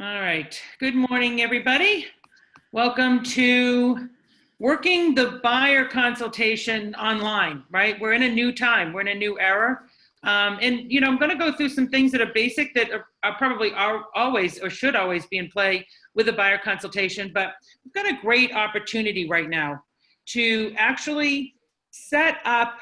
All right. Good morning, everybody. Welcome to working the buyer consultation online, right? We're in a new time. We're in a new era. I'm going to go through some things that are basic that are probably always or should always be in play with a buyer consultation. But we've got a great opportunity right now to actually set up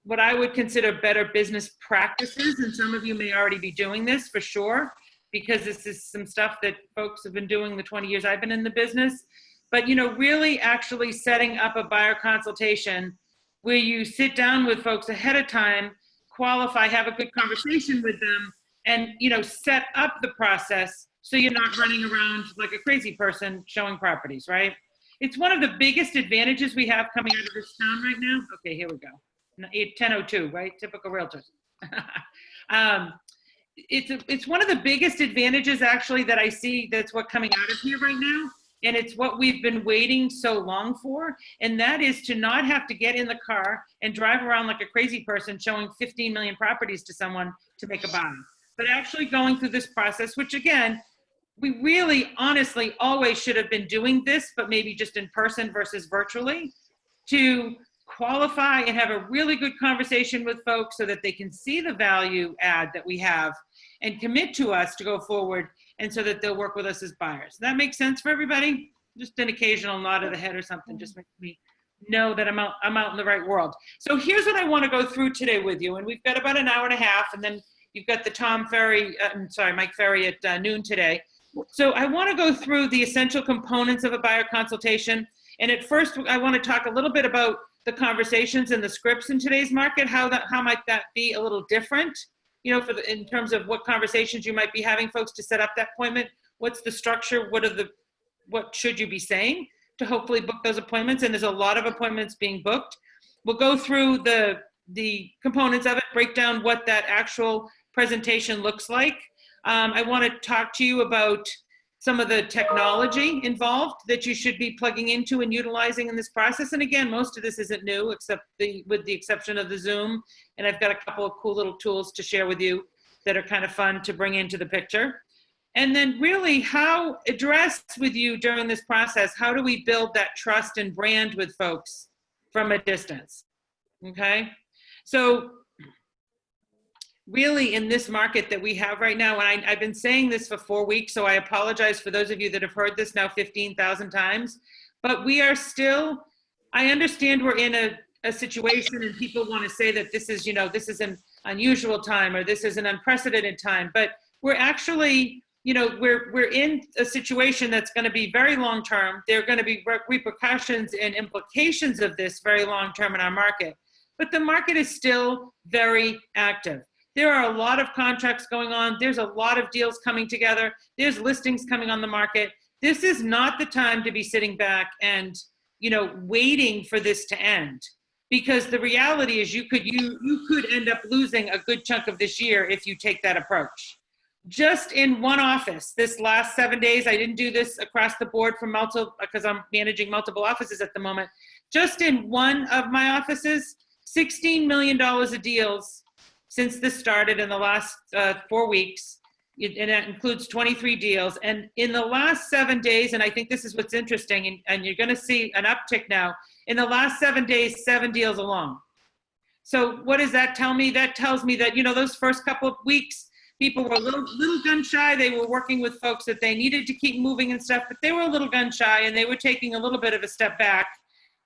what I would consider better business practices. And some of you may already be doing this for sure, because this is some stuff that folks have been doing the 20 years I've been in the business. But, really actually setting up a buyer consultation where you sit down with folks ahead of time, qualify, have a good conversation with them, and, set up the process so you're not running around like a crazy person showing properties, right? It's one of the biggest advantages we have coming out of this town right now. Okay, here we go. 10:02, right? Typical realtors. It's one of the biggest advantages actually that I see that's what coming out of here right now. And it's what we've been waiting so long for. And that is to not have to get in the car and drive around like a crazy person showing 15 million properties to someone to make a buy. But actually going through this process, which again, we really honestly always should have been doing this, but maybe just in person versus virtually, to qualify and have a really good conversation with folks so that they can see the value add that we have and commit to us to go forward, and so that they'll work with us as buyers. That makes sense for everybody? Just an occasional nod of the head or something just makes me know that I'm out in the right world. So here's what I want to go through today with you, and we've got about an hour and a half, and then you've got the Mike Ferry at noon today. So I want to go through the essential components of a buyer consultation. And at first, I want to talk a little bit about the conversations and the scripts in today's market, how might that be a little different, in terms of what conversations you might be having folks to set up that appointment. What's the structure? What should you be saying to hopefully book those appointments? And there's a lot of appointments being booked. We'll go through the components of it, break down what that actual presentation looks like. I want to talk to you about some of the technology involved that you should be plugging into and utilizing in this process. And again, most of this isn't new, with the exception of the Zoom. And I've got a couple of cool little tools to share with you that are kind of fun to bring into the picture. And then really how address with you during this process, how do we build that trust and brand with folks from a distance, okay? So really in this market that we have right now, and I've been saying this for 4 weeks, so I apologize for those of you that have heard this now 15,000 times, but we are still, I understand we're in a situation and people want to say that this is, this is an unusual time or this is an unprecedented time, but we're actually, we're in a situation that's going to be very long-term. There are going to be repercussions and implications of this very long-term in our market, but the market is still very active. There are a lot of contracts going on. There's a lot of deals coming together. There's listings coming on the market. This is not the time to be sitting back and, waiting for this to end, because the reality is you could end up losing a good chunk of this year if you take that approach. Just in one office, this last 7 days, I didn't do this across the board from because I'm managing multiple offices at the moment. Just in one of my offices, $16 million of deals since this started in the last 4 weeks, and that includes 23 deals. And in the last 7 days, and I think this is what's interesting, and you're gonna see an uptick now, in the last 7 days, 7 deals alone. So what does that tell me? That tells me that, those first couple of weeks, people were a little gun shy. They were working with folks that they needed to keep moving and stuff, but they were a little gun shy and they were taking a little bit of a step back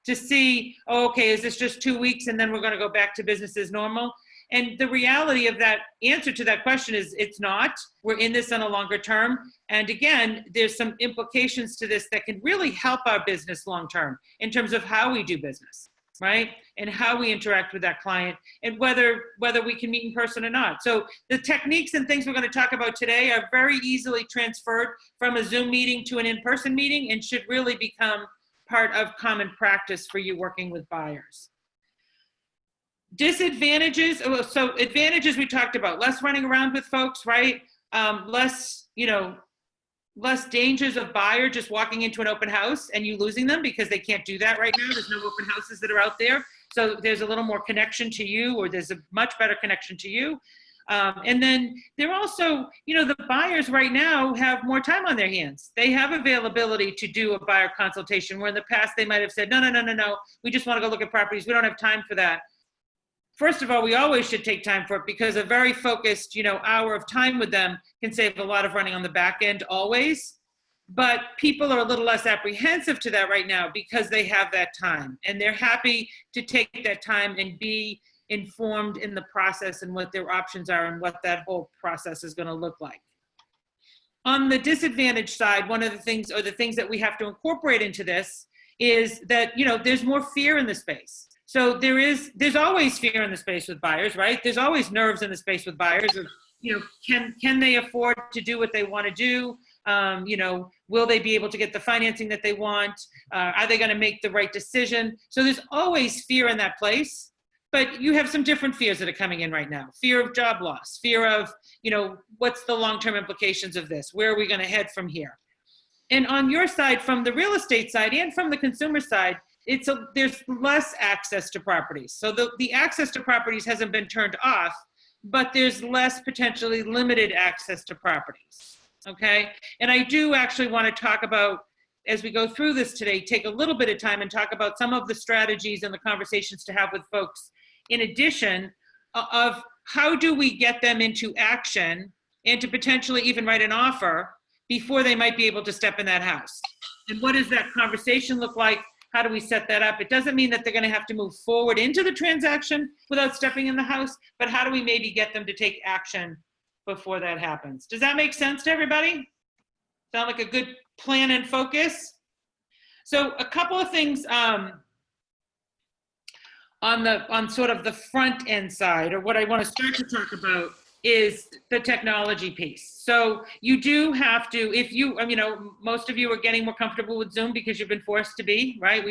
to see, okay, is this just 2 weeks and then we're gonna go back to business as normal? And the reality of that answer to that question is it's not. We're in this on a longer term. And again, there's some implications to this that can really help our business long term in terms of how we do business, right? And how we interact with that client and whether we can meet in person or not. So the techniques and things we're going to talk about today are very easily transferred from a Zoom meeting to an in-person meeting and should really become part of common practice for you working with buyers. Disadvantages, so advantages we talked about, less running around with folks, right? Less dangers of buyer just walking into an open house and you losing them because they can't do that right now. There's no open houses that are out there. So there's a little more connection to you, or there's a much better connection to you. And then they're also, the buyers right now have more time on their hands. They have availability to do a buyer consultation, where in the past they might have said, no, we just want to go look at properties. We don't have time for that. First of all, we always should take time for it, because a very focused, hour of time with them can save a lot of running on the back end always. But people are a little less apprehensive to that right now because they have that time, and they're happy to take that time and be informed in the process and what their options are and what that whole process is going to look like. On the disadvantage side, one of the things, or the things that we have to incorporate into this, is that, there's more fear in the space. So there's always fear in the space with buyers, right? There's always nerves in the space with buyers of, can they afford to do what they want to do? Will they be able to get the financing that they want? Are they going to make the right decision? So there's always fear in that place, but you have some different fears that are coming in right now. Fear of job loss, fear of, what's the long-term implications of this? Where are we going to head from here? And on your side, from the real estate side and from the consumer side, there's less access to properties. So the access to properties hasn't been turned off, but there's less potentially limited access to properties, okay? And I do actually want to talk about, as we go through this today, take a little bit of time and talk about some of the strategies and the conversations to have with folks, in addition of how do we get them into action and to potentially even write an offer before they might be able to step in that house. And what does that conversation look like? How do we set that up? It doesn't mean that they're going to have to move forward into the transaction without stepping in the house, but how do we maybe get them to take action before that happens? Does that make sense to everybody? Sound like a good plan and focus? So a couple of things on sort of the front end side, or what I want to start to talk about, is the technology piece. So you do have to, if you, most of you are getting more comfortable with Zoom because you've been forced to be, right?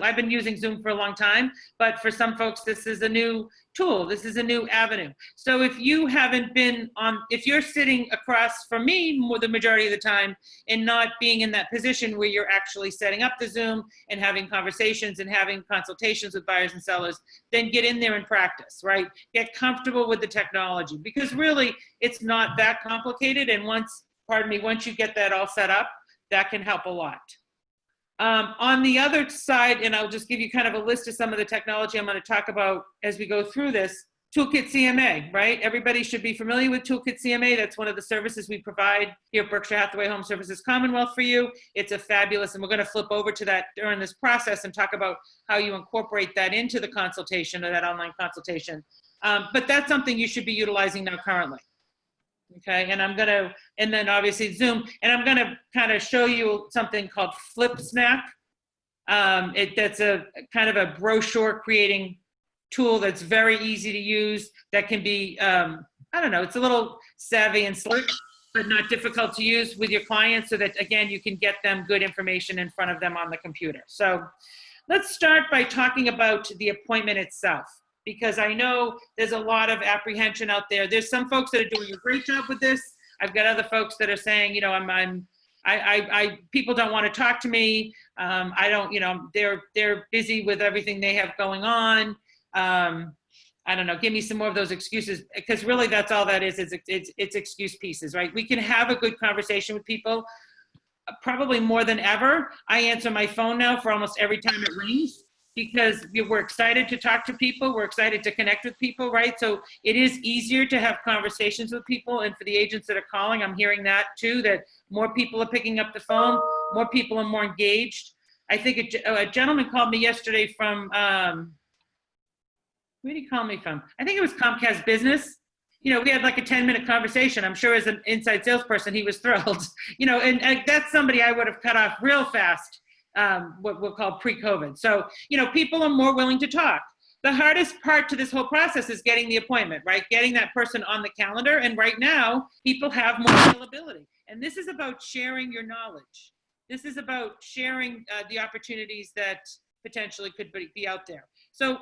I've been using Zoom for a long time, but for some folks, this is a new tool. This is a new avenue. So if you haven't been if you're sitting across from me the majority of the time and not being in that position where you're actually setting up the Zoom and having conversations and having consultations with buyers and sellers, then get in there and practice, right? Get comfortable with the technology, because really it's not that complicated. And once you get that all set up, that can help a lot. On the other side, and I'll just give you kind of a list of some of the technology I'm going to talk about as we go through this. Toolkit CMA, right? Everybody should be familiar with Toolkit CMA. That's one of the services we provide here at Berkshire Hathaway Home Services Commonwealth for you. It's a fabulous, and we're going to flip over to that during this process and talk about how you incorporate that into the consultation, or that online consultation. But that's something you should be utilizing now currently. Okay, and then obviously Zoom, and I'm gonna kind of show you something called FlipSnap. That's a kind of a brochure creating tool that's very easy to use, that can be, it's a little savvy and slick, but not difficult to use with your clients, so that, again, you can get them good information in front of them on the computer. So let's start by talking about the appointment itself, because I know there's a lot of apprehension out there. There's some folks that are doing a great job with this. I've got other folks that are saying, people don't want to talk to me. They're busy with everything they have going on. I don't know, give me some more of those excuses, because really that's all that is it's excuse pieces, right? We can have a good conversation with people, probably more than ever. I answer my phone now for almost every time it rings, because we're excited to talk to people. We're excited to connect with people, right? So it is easier to have conversations with people. And for the agents that are calling, I'm hearing that too, that more people are picking up the phone, more people are more engaged. I think a gentleman called me yesterday from, where did he call me from? I think it was Comcast Business. We had like a 10-minute conversation. I'm sure as an inside salesperson, he was thrilled. And that's somebody I would have cut off real fast. What we'll call pre-COVID. So, people are more willing to talk. The hardest part to this whole process is getting the appointment, right? Getting that person on the calendar. And right now, people have more availability. And this is about sharing your knowledge. This is about sharing the opportunities that potentially could be out there. So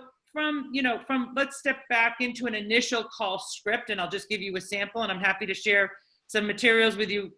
let's step back into an initial call script, and I'll just give you a sample, and I'm happy to share some materials with you,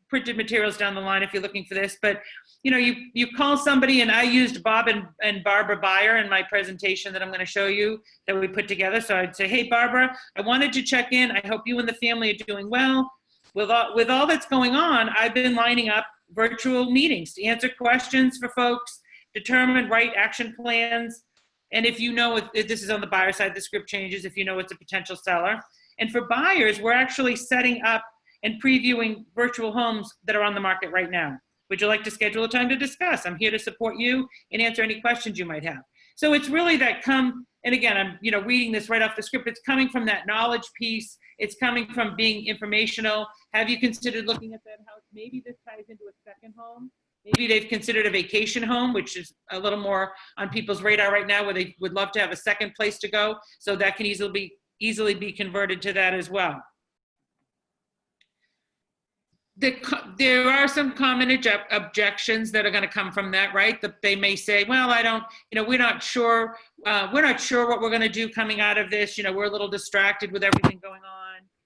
printed materials down the line if you're looking for this. But you know, you call somebody, and I used Bob and Barbara Buyer in my presentation that I'm going to show you that we put together. So I'd say, hey, Barbara, I wanted to check in. I hope you and the family are doing well. With all that's going on, I've been lining up virtual meetings to answer questions for folks, determine right action plans. And if you know, if this is on the buyer side, the script changes, if you know it's a potential seller. And for buyers, we're actually setting up and previewing virtual homes that are on the market right now. Would you like to schedule a time to discuss? I'm here to support you and answer any questions you might have. So it's really that and again, I'm reading this right off the script. It's coming from that knowledge piece. It's coming from being informational. Have you considered looking at that house? Maybe this ties into a second home. Maybe they've considered a vacation home, which is a little more on people's radar right now, where they would love to have a second place to go. So that can easily be converted to that as well. There are some common objections that are going to come from that, right? That they may say, well, we're not sure what we're going to do coming out of this. We're a little distracted with everything going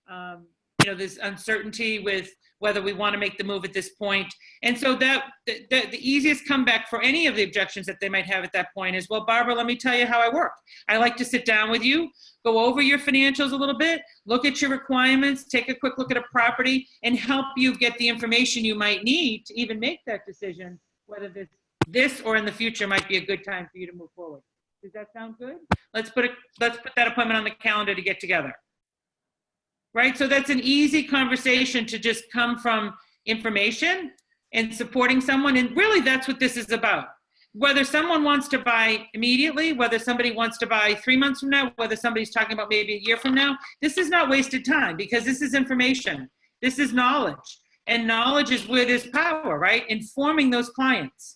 on. There's uncertainty with whether we want to make the move at this point. And so the easiest comeback for any of the objections that they might have at that point is, well, Barbara, let me tell you how I work. I like to sit down with you, go over your financials a little bit, look at your requirements, take a quick look at a property, and help you get the information you might need to even make that decision, whether this or in the future might be a good time for you to move forward. Does that sound good? Let's put that appointment on the calendar to get together. Right? So that's an easy conversation to just come from information and supporting someone. And really that's what this is about. Whether someone wants to buy immediately, whether somebody wants to buy 3 months from now, whether somebody's talking about maybe a year from now, this is not wasted time, because this is information. This is knowledge. And knowledge is where there's power, right? Informing those clients.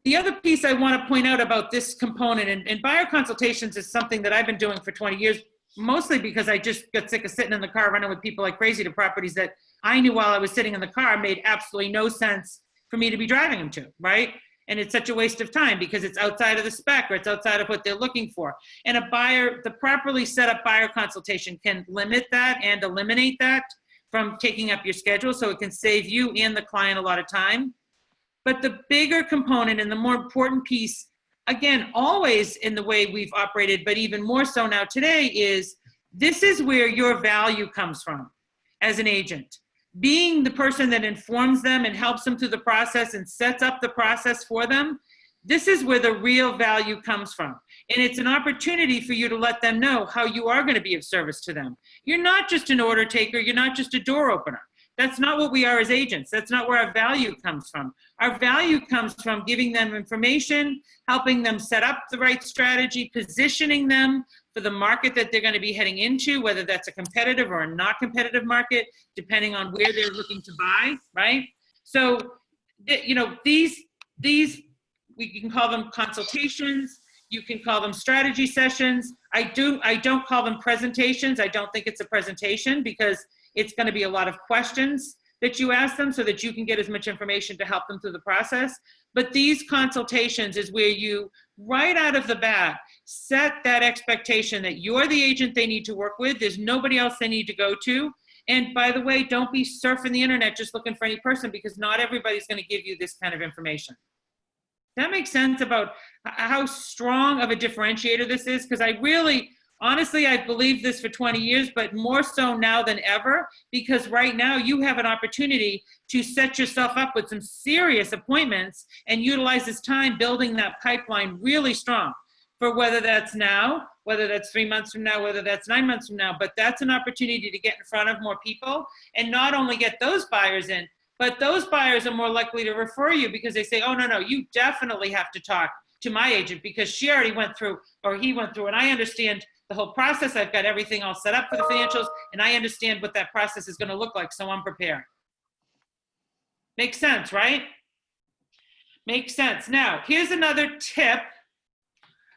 The other piece I want to point out about this component, and buyer consultations is something that I've been doing for 20 years, mostly because I just got sick of sitting in the car running with people like crazy to properties that I knew while I was sitting in the car made absolutely no sense for me to be driving them to, right? And it's such a waste of time because it's outside of the spec or it's outside of what they're looking for. And the properly set up buyer consultation can limit that and eliminate that from taking up your schedule, so it can save you and the client a lot of time. But the bigger component and the more important piece, again, always in the way we've operated, but even more so now today, is this is where your value comes from as an agent. Being the person that informs them and helps them through the process and sets up the process for them, this is where the real value comes from. And it's an opportunity for you to let them know how you are going to be of service to them. You're not just an order taker, you're not just a door opener. That's not what we are as agents. That's not where our value comes from. Our value comes from giving them information, helping them set up the right strategy, positioning them for the market that they're going to be heading into, whether that's a competitive or a not competitive market, depending on where they're looking to buy, right? So, these we can call them consultations. You can call them strategy sessions. I don't call them presentations. I don't think it's a presentation, because it's going to be a lot of questions that you ask them so that you can get as much information to help them through the process. But these consultations is where you, right out of the bat, set that expectation that you're the agent they need to work with. There's nobody else they need to go to. And by the way, don't be surfing the internet just looking for any person, because not everybody's going to give you this kind of information. That makes sense about how strong of a differentiator this is, because honestly, I've believed this for 20 years, but more so now than ever, because right now you have an opportunity to set yourself up with some serious appointments and utilize this time building that pipeline really strong, for whether that's now, whether that's 3 months from now, whether that's 9 months from now. But that's an opportunity to get in front of more people and not only get those buyers in, but those buyers are more likely to refer you, because they say, oh, no, you definitely have to talk to my agent because she already went through, or he went through, and I understand the whole process. I've got everything all set up for the financials, and I understand what that process is going to look like, so I'm prepared. Makes sense, right? Makes sense. Now, here's another tip.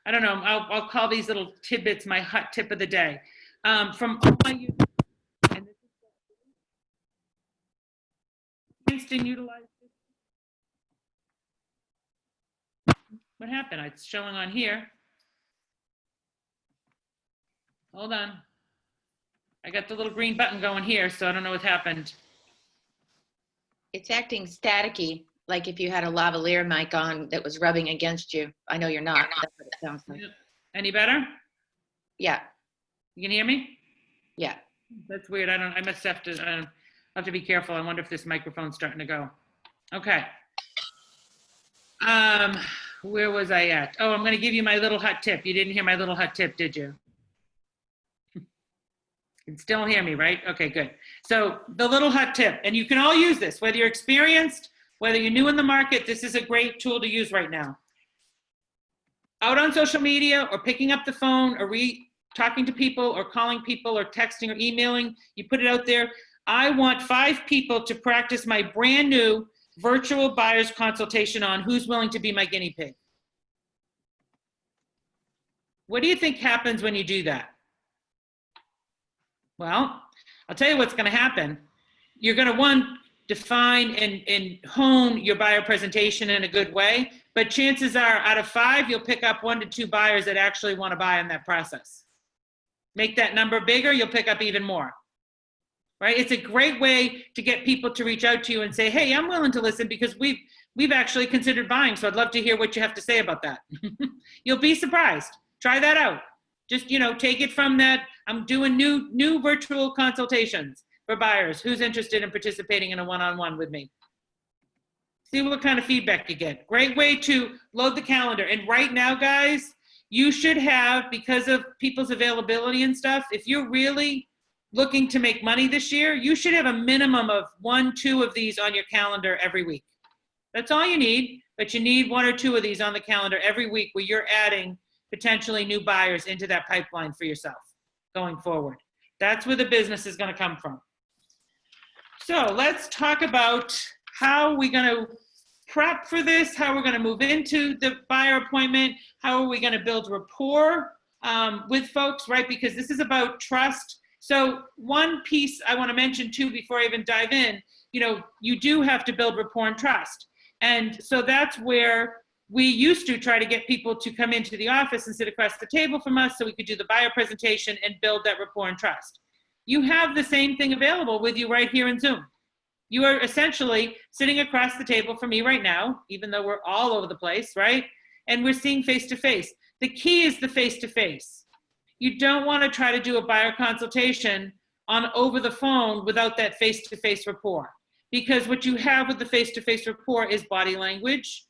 I don't know, I'll call these little tidbits my hot tip of the day. From all my users, and this is instant utilize. What happened? It's showing on here. Hold on. I got the little green button going here, so I don't know what happened. It's acting staticky, like if you had a lavalier mic on that was rubbing against you. I know you're not. That's what it sounds like. Any better? Yeah. You can hear me? Yeah. That's weird. I must have to, I have to be careful. I wonder if this microphone's starting to go. Okay. Where was I at? Oh, I'm going to give you my little hot tip. You didn't hear my little hot tip, did you? You can still hear me, right? Okay, good. So the little hot tip, and you can all use this, whether you're experienced, whether you're new in the market, this is a great tool to use right now. Out on social media or picking up the phone or talking to people or calling people or texting or emailing, you put it out there. I want 5 people to practice my brand new virtual buyer's consultation on who's willing to be my guinea pig. What do you think happens when you do that? Well, I'll tell you what's going to happen. You're going to, one, define and hone your buyer presentation in a good way, but chances are out of 5, you'll pick up 1 to 2 buyers that actually want to buy in that process. Make that number bigger, you'll pick up even more, right? It's a great way to get people to reach out to you and say, hey, I'm willing to listen because we've actually considered buying, so I'd love to hear what you have to say about that. You'll be surprised. Try that out. Just, take it from that, I'm doing new virtual consultations for buyers. Who's interested in participating in a one-on-one with me? See what kind of feedback you get. Great way to load the calendar. And right now, guys, you should have, because of people's availability and stuff, if you're really looking to make money this year, you should have a minimum of 1, 2 of these on your calendar every week. That's all you need, but you need 1 or 2 of these on the calendar every week where you're adding potentially new buyers into that pipeline for yourself going forward. That's where the business is going to come from. So let's talk about how we're going to prep for this, how we're going to move into the buyer appointment, how are we going to build rapport with folks, right? Because this is about trust. So one piece I want to mention too before I even dive in, you do have to build rapport and trust. And so that's where we used to try to get people to come into the office and sit across the table from us so we could do the buyer presentation and build that rapport and trust. You have the same thing available with you right here in Zoom. You are essentially sitting across the table from me right now, even though we're all over the place, right? And we're seeing face-to-face. The key is the face-to-face. You don't want to try to do a buyer consultation over the phone without that face-to-face rapport. Because what you have with the face-to-face rapport is body language,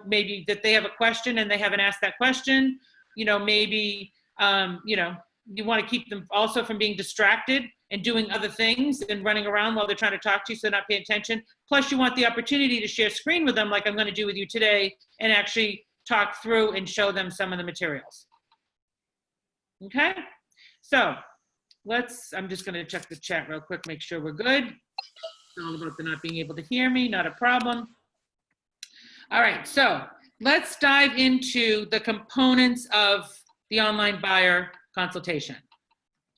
maybe that they have a question and they haven't asked that question, maybe, you want to keep them also from being distracted and doing other things and running around while they're trying to talk to you, so they're not paying attention. Plus, you want the opportunity to share screen with them like I'm going to do with you today and actually talk through and show them some of the materials. Okay? So I'm just going to check the chat real quick, make sure we're good. It's all about the not being able to hear me, not a problem. All right, so let's dive into the components of the online buyer consultation,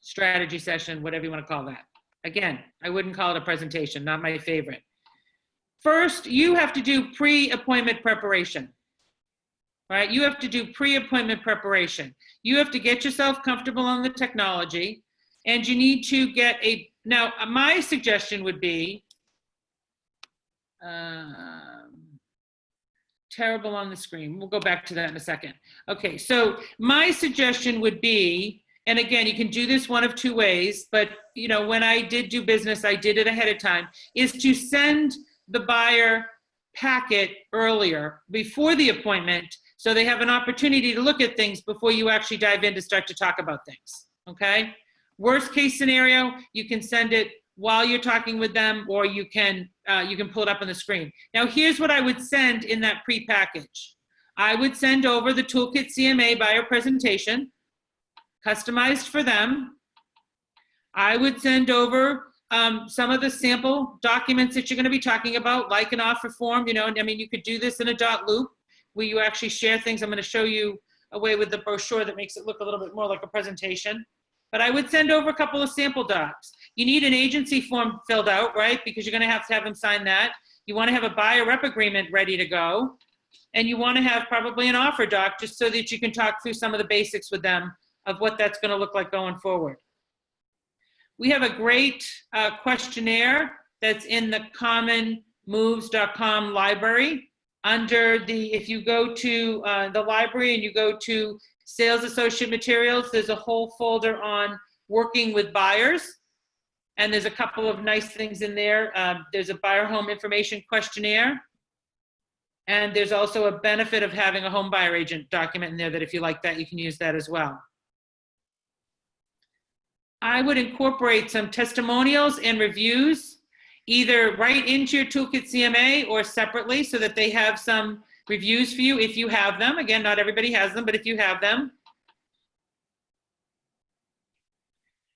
strategy session, whatever you want to call that. Again, I wouldn't call it a presentation, not my favorite. First, you have to do pre-appointment preparation, right? You have to do pre-appointment preparation. You have to get yourself comfortable on the technology, and you need to get now my suggestion would be, terrible on the screen. We'll go back to that in a second. Okay, so my suggestion would be, and again, you can do this one of 2 ways, but when I did do business, I did it ahead of time, is to send the buyer packet earlier before the appointment so they have an opportunity to look at things before you actually dive in to start to talk about things, okay? Worst case scenario, you can send it while you're talking with them, or you can pull it up on the screen. Now, here's what I would send in that pre-package. I would send over the Toolkit CMA buyer presentation, customized for them. I would send over some of the sample documents that you're going to be talking about, like an offer form. You could do this in a dot loop where you actually share things. I'm going to show you a way with the brochure that makes it look a little bit more like a presentation. But I would send over a couple of sample docs. You need an agency form filled out, right? Because you're going to have them sign that. You want to have a buyer rep agreement ready to go. And you want to have probably an offer doc just so that you can talk through some of the basics with them of what that's going to look like going forward. we have a great questionnaire that's in the commonmoves.com library. If you go to the library and you go to sales associate materials, there's a whole folder on working with buyers. And there's a couple of nice things in there. There's a buyer home information questionnaire. And there's also a benefit of having a home buyer agent document in there that if you like that, you can use that as well. I would incorporate some testimonials and reviews, either right into your Toolkit CMA or separately so that they have some reviews for you if you have them. Again, not everybody has them, but if you have them.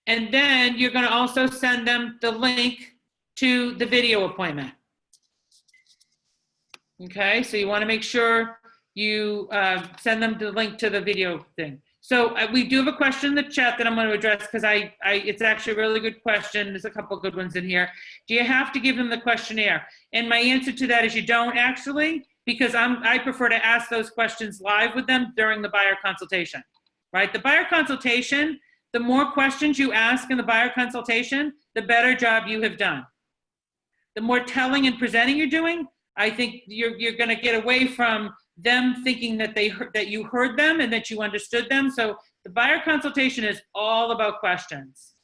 And then you're going to also send them the link to the video appointment. Okay, so you want to make sure you send them the link to the video thing. So we do have a question in the chat that I'm going to address because it's actually a really good question. There's a couple good ones in here. Do you have to give them the questionnaire? And my answer to that is you don't actually, because I prefer to ask those questions live with them during the buyer consultation, right? The buyer consultation, the more questions you ask in the buyer consultation, the better job you have done. The more telling and presenting you're doing, I think you're going to get away from them thinking that you heard them and that you understood them. So the buyer consultation is all about questions.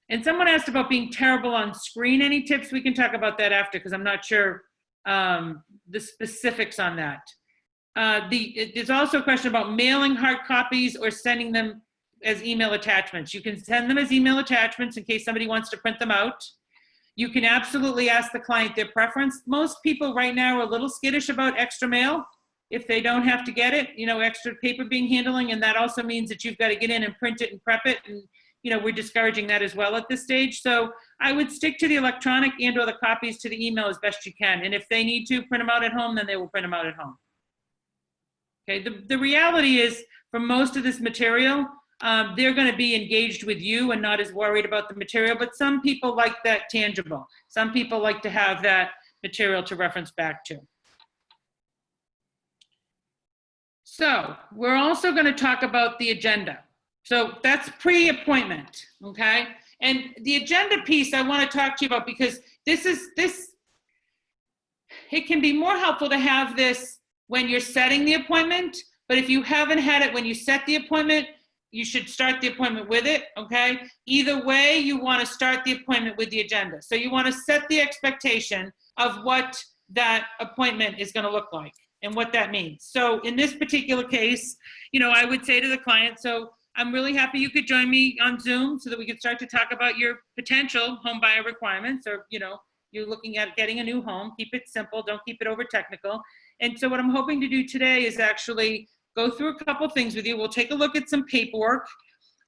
And someone asked about being terrible on screen. Any tips? We can talk about that after because I'm not sure the specifics on that. There's also a question about mailing hard copies or sending them as email attachments. You can send them as email attachments in case somebody wants to print them out. You can absolutely ask the client their preference. Most people right now are a little skittish about extra mail if they don't have to get it, extra paper being handling. And that also means that you've got to get in and print it and prep it. And, we're discouraging that as well at this stage. So I would stick to the electronic and or the copies to the email as best you can. And if they need to print them out at home, then they will print them out at home. Okay, the reality is for most of this material, they're going to be engaged with you and not as worried about the material, but some people like that tangible. Some people like to have that material to reference back to. So we're also going to talk about the agenda. So that's pre-appointment, okay? And the agenda piece I want to talk to you about because it can be more helpful to have this when you're setting the appointment, but if you haven't had it when you set the appointment, you should start the appointment with it, okay? Either way, you want to start the appointment with the agenda. So you want to set the expectation of what that appointment is going to look like and what that means. So in this particular case, I would say to the client, so I'm really happy you could join me on Zoom so that we could start to talk about your potential home buyer requirements or, you're looking at getting a new home. Keep it simple. Don't keep it over technical. And so what I'm hoping to do today is actually go through a couple things with you. We'll take a look at some paperwork.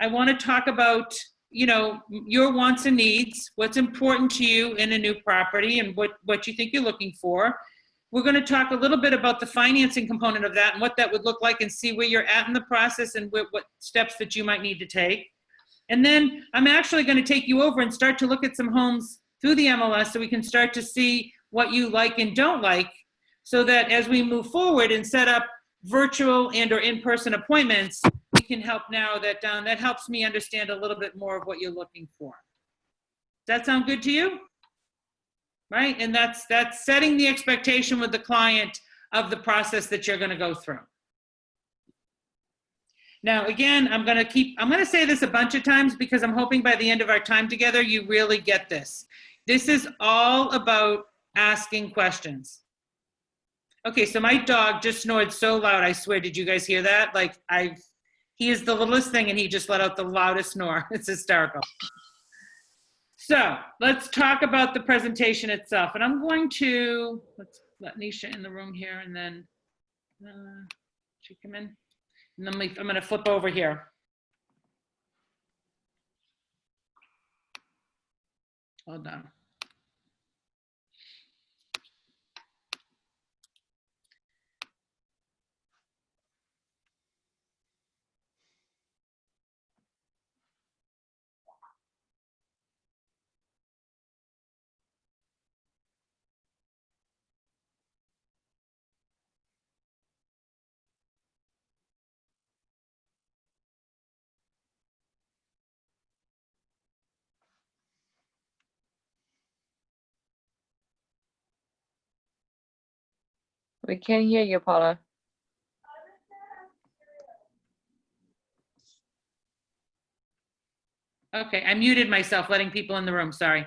I want to talk about, your wants and needs, what's important to you in a new property and what you think you're looking for. We're going to talk a little bit about the financing component of that and what that would look like and see where you're at in the process and what steps that you might need to take. And then I'm actually going to take you over and start to look at some homes through the MLS so we can start to see what you like and don't like so that as we move forward and set up virtual and or in-person appointments, we can help narrow that down. That helps me understand a little bit more of what you're looking for. Does that sound good to you? Right, and that's setting the expectation with the client of the process that you're going to go through. Now, again, I'm going to say this a bunch of times because I'm hoping by the end of our time together, you really get this. This is all about asking questions. Okay, so my dog just snored so loud, I swear, did you guys hear that? He is the littlest thing and he just let out the loudest snore. It's hysterical. So let's talk about the presentation itself. And I'm going to, let's let Nisha in the room here and then she come in. And then I'm going to flip over here. Hold on. We can't hear you, Paula. Okay, I muted myself, letting people in the room, sorry.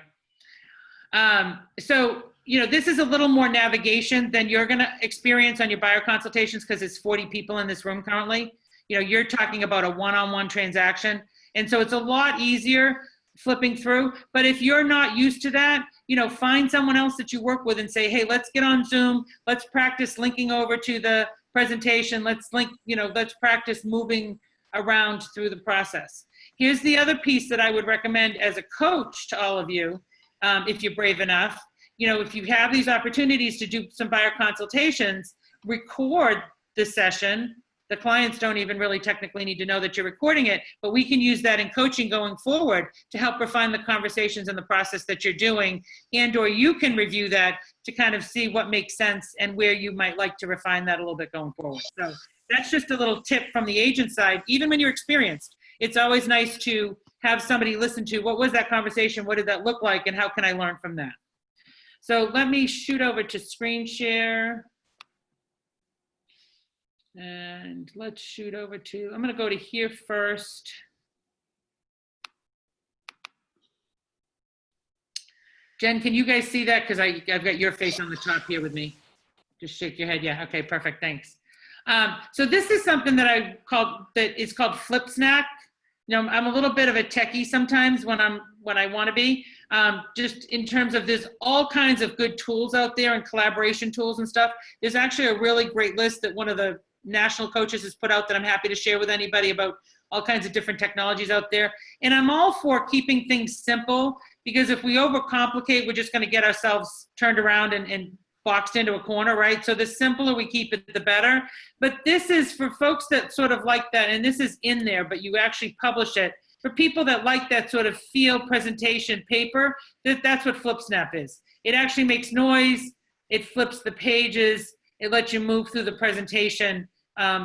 So, this is a little more navigation than you're gonna experience on your buyer consultations because it's 40 people in this room currently. You're talking about a one-on-one transaction. And so it's a lot easier flipping through. But if you're not used to that, find someone else that you work with and say, hey, let's get on Zoom. Let's practice linking over to the presentation. Let's let's practice moving around through the process. Here's the other piece that I would recommend as a coach to all of you, if you're brave enough. If you have these opportunities to do some buyer consultations, record the session. The clients don't even really technically need to know that you're recording it, but we can use that in coaching going forward to help refine the conversations and the process that you're doing, or you can review that to kind of see what makes sense and where you might like to refine that a little bit going forward. So that's just a little tip from the agent side. Even when you're experienced, it's always nice to have somebody listen to what was that conversation, what did that look like, and how can I learn from that? So let me shoot over to screen share. And let's shoot over to, I'm going to go to here first. Jen, can you guys see that? Because I've got your face on the top here with me. Just shake your head. Yeah, okay, perfect, thanks. So this is something that is called Flip Snack. I'm a little bit of a techie sometimes when I want to be. Just in terms of there's all kinds of good tools out there and collaboration tools and stuff. There's actually a really great list that one of the national coaches has put out that I'm happy to share with anybody about all kinds of different technologies out there. And I'm all for keeping things simple, because if we overcomplicate, we're just going to get ourselves turned around and boxed into a corner, right? So the simpler we keep it, the better. But this is for folks that sort of like that, and this is in there, but you actually publish it. For people that like that sort of field presentation paper, that's what FlipSnap is. It actually makes noise, it flips the pages, it lets you move through the presentation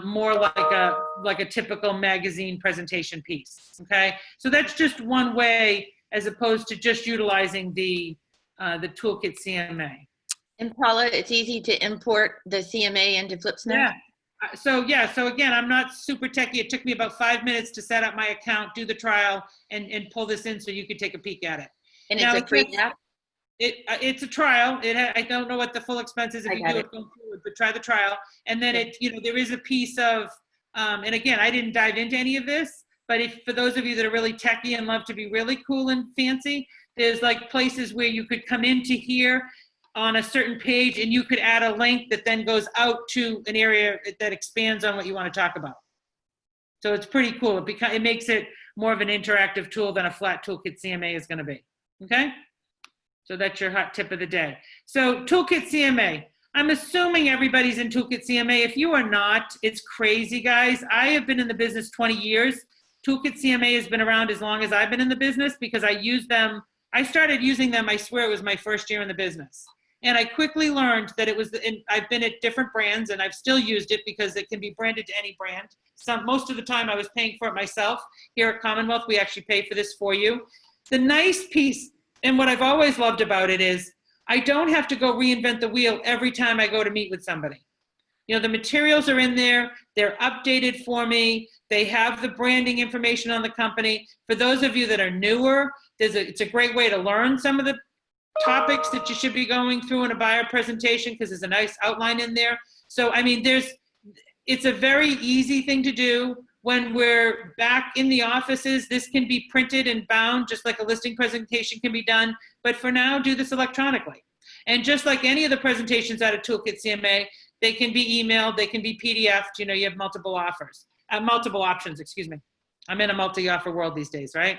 more like a typical magazine presentation piece, okay? So that's just one way as opposed to just utilizing the Toolkit CMA. And Paula, it's easy to import the CMA into FlipSnap? Yeah. So again, I'm not super techie. It took me about 5 minutes to set up my account, do the trial, and pull this in so you could take a peek at it. And it's a free app? It's a trial. I don't know what the full expense is if you do it going forward, but try the trial. And then there is a piece of, and again, I didn't dive into any of this, but for those of you that are really techie and love to be really cool and fancy, there's like places where you could come into here on a certain page and you could add a link that then goes out to an area that expands on what you want to talk about. So it's pretty cool. It makes it more of an interactive tool than a flat Toolkit CMA is going to be. Okay? So that's your hot tip of the day. So Toolkit CMA. I'm assuming everybody's in Toolkit CMA. If you are not, it's crazy, guys. I have been in the business 20 years. Toolkit CMA has been around as long as I've been in the business because I use them. I started using them, I swear it was my first year in the business. And I quickly learned that it was, and I've been at different brands and I've still used it because it can be branded to any brand. Most of the time I was paying for it myself. Here at Commonwealth, we actually pay for this for you. The nice piece, and what I've always loved about it is, I don't have to go reinvent the wheel every time I go to meet with somebody. The materials are in there, they're updated for me, they have the branding information on the company. For those of you that are newer, it's a great way to learn some of the topics that you should be going through in a buyer presentation because there's a nice outline in there. So, I mean, it's a very easy thing to do. When we're back in the offices, this can be printed and bound just like a listing presentation can be done. But for now, do this electronically. And just like any of the presentations out of Toolkit CMA, they can be emailed, they can be PDF'd, you have multiple options, excuse me. I'm in a multi-offer world these days, right?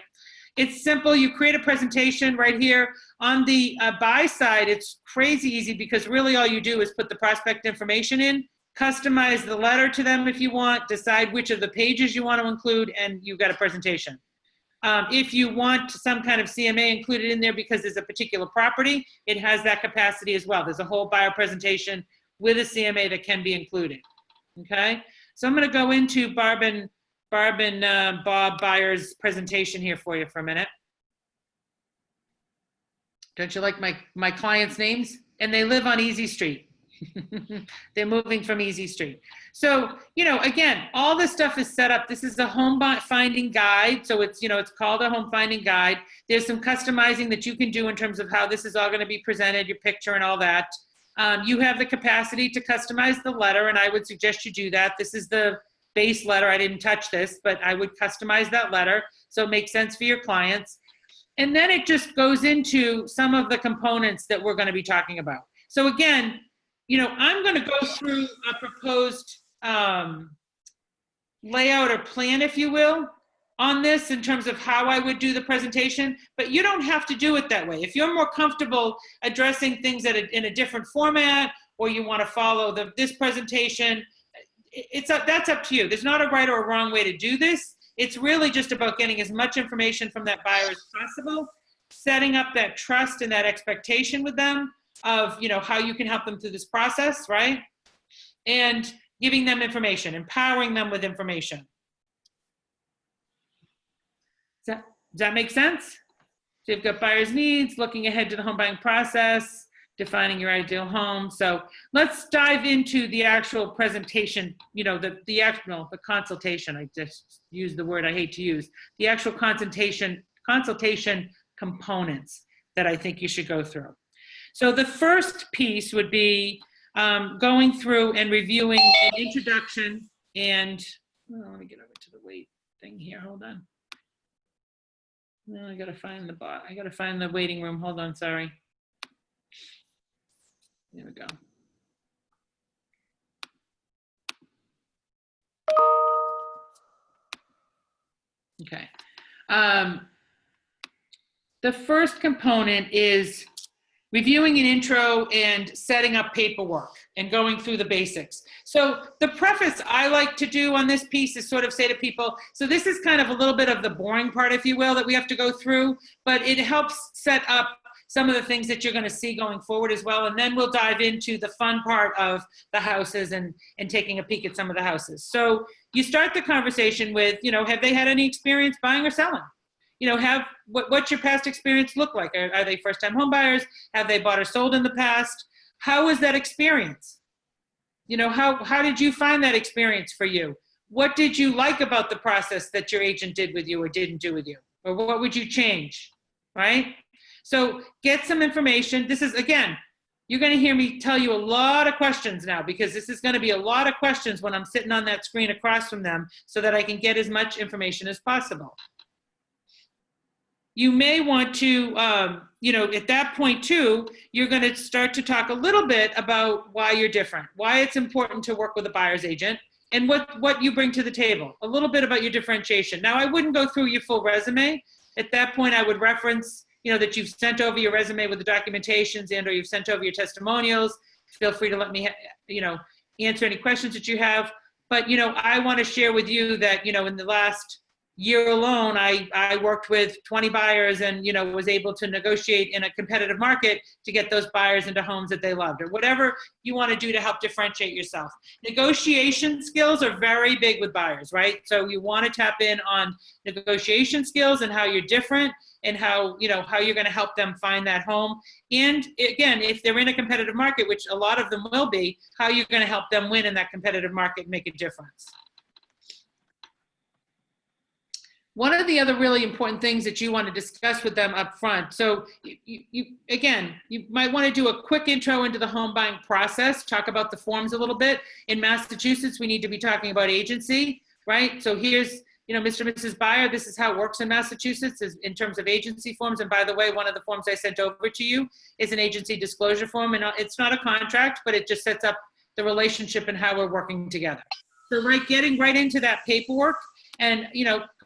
It's simple. You create a presentation right here. On the buy side, it's crazy easy because really all you do is put the prospect information in, customize the letter to them if you want, decide which of the pages you want to include, and you've got a presentation. If you want some kind of CMA included in there because there's a particular property, it has that capacity as well. There's a whole buyer presentation with a CMA that can be included. Okay, so I'm going to go into Barb and Bob Byer's presentation here for you for a minute. Don't you like my clients' names? And they live on Easy Street. They're moving from Easy Street. So, again, all this stuff is set up. This is a home finding guide. So it's, it's called a home finding guide. There's some customizing that you can do in terms of how this is all going to be presented, your picture and all that. You have the capacity to customize the letter, and I would suggest you do that. This is the base letter. I didn't touch this, but I would customize that letter so it makes sense for your clients. And then it just goes into some of the components that we're going to be talking about. So again, I'm going to go through a proposed layout or plan, if you will, on this in terms of how I would do the presentation, but you don't have to do it that way. If you're more comfortable addressing things in a different format, or you want to follow this presentation, that's up to you. There's not a right or a wrong way to do this. It's really just about getting as much information from that buyer as possible, setting up that trust and that expectation with them of, how you can help them through this process, right? And giving them information, empowering them with information. Does that make sense? So you've got buyer's needs, looking ahead to the home buying process, defining your ideal home. So let's dive into the actual presentation, the consultation. I just used the word I hate to use. The actual consultation components that I think you should go through. So the first piece would be going through and reviewing an introduction and, let me get over to the wait thing here, hold on. No, I gotta find the waiting room, hold on, sorry. There we go. Okay. The first component is reviewing an intro and setting up paperwork and going through the basics. So the preface I like to do on this piece is sort of say to people, so this is kind of a little bit of the boring part, if you will, that we have to go through, but it helps set up some of the things that you're going to see going forward as well. And then we'll dive into the fun part of the houses and taking a peek at some of the houses. So you start the conversation with, have they had any experience buying or selling? What's your past experience look like? Are they first-time home buyers? Have they bought or sold in the past? How is that experience? How did you find that experience for you? What did you like about the process that your agent did with you or didn't do with you? Or what would you change, right? So get some information. This is, again, you're going to hear me tell you a lot of questions now, because this is going to be a lot of questions when I'm sitting on that screen across from them so that I can get as much information as possible. You may want to, at that point too, you're going to start to talk a little bit about why you're different, why it's important to work with a buyer's agent, and what you bring to the table, a little bit about your differentiation. Now, I wouldn't go through your full resume. At that point, I would reference, that you've sent over your resume with the documentations or you've sent over your testimonials. Feel free to let me, answer any questions that you have. But, I want to share with you that, in the last year alone, I worked with 20 buyers and, was able to negotiate in a competitive market to get those buyers into homes that they loved, or whatever you want to do to help differentiate yourself. Negotiation skills are very big with buyers, right? So you want to tap in on negotiation skills and how you're different and how you're going to help them find that home. And again, if they're in a competitive market, which a lot of them will be, how you're going to help them win in that competitive market and make a difference. One of the other really important things that you want to discuss with them up front. So you might want to do a quick intro into the home buying process, talk about the forms a little bit. In Massachusetts, we need to be talking about agency, right? So here's, Mr. and Mrs. Buyer, this is how it works in Massachusetts in terms of agency forms. And by the way, one of the forms I sent over to you is an agency disclosure form. And it's not a contract, but it just sets up the relationship and how we're working together. So getting right into that paperwork and,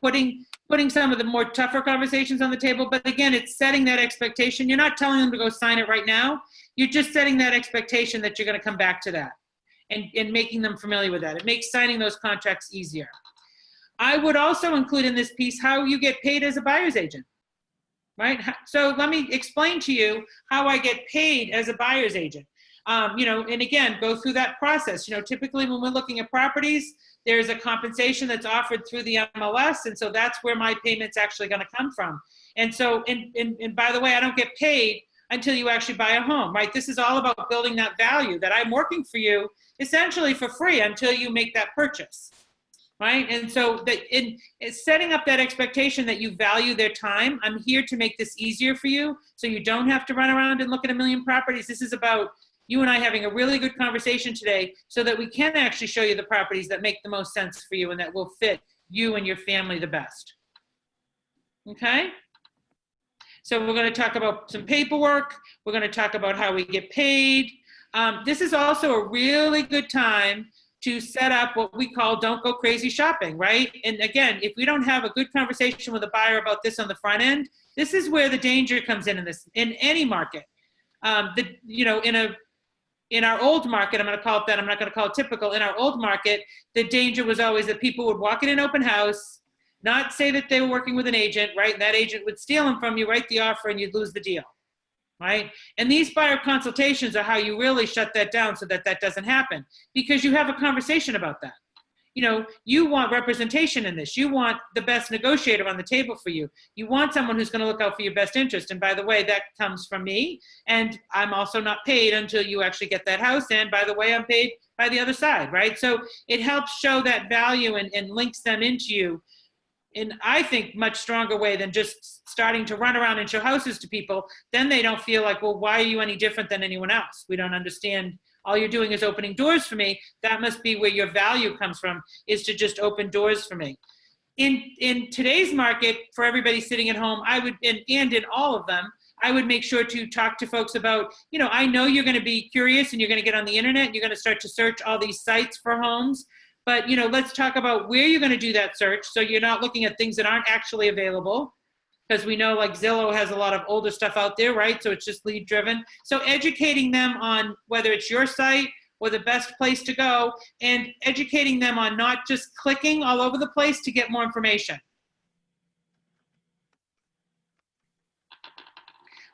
putting some of the more tougher conversations on the table. But again, it's setting that expectation. You're not telling them to go sign it right now. You're just setting that expectation that you're going to come back to that and making them familiar with that. It makes signing those contracts easier. I would also include in this piece how you get paid as a buyer's agent, right? So let me explain to you how I get paid as a buyer's agent. And again, go through that process. Typically when we're looking at properties, there's a compensation that's offered through the MLS. And so that's where my payment's actually going to come from. And so, and by the way, I don't get paid until you actually buy a home, right? This is all about building that value that I'm working for you essentially for free until you make that purchase, right? And so that in setting up that expectation that you value their time, I'm here to make this easier for you so you don't have to run around and look at a million properties. This is about you and I having a really good conversation today so that we can actually show you the properties that make the most sense for you and that will fit you and your family the best. Okay? So we're going to talk about some paperwork. We're going to talk about how we get paid. This is also a really good time to set up what we call don't go crazy shopping, right? And again, if we don't have a good conversation with a buyer about this on the front end, this is where the danger comes in this, in any market. In our old market, I'm going to call it that, I'm not going to call it typical. In our old market, the danger was always that people would walk in an open house, not say that they were working with an agent, right? And that agent would steal them from you, write the offer, and you'd lose the deal, right? And these buyer consultations are how you really shut that down so that that doesn't happen, because you have a conversation about that. You know, you want representation in this. You want the best negotiator on the table for you. You want someone who's going to look out for your best interest. And by the way, that comes from me. And I'm also not paid until you actually get that house. And by the way, I'm paid by the other side, right? So it helps show that value and links them into you in, I think, much stronger way than just starting to run around and show houses to people. Then they don't feel like, well, why are you any different than anyone else? We don't understand. All you're doing is opening doors for me. That must be where your value comes from, is to just open doors for me. In today's market, for everybody sitting at home, I would, and in all of them, I would make sure to talk to folks about, you know, I know you're going to be curious and you're going to get on the internet and you're going to start to search all these sites for homes. But, you know, let's talk about where you're going to do that search so you're not looking at things that aren't actually available, because we know like Zillow has a lot of older stuff out there, right? So it's just lead driven. So educating them on whether it's your site or the best place to go, and educating them on not just clicking all over the place to get more information.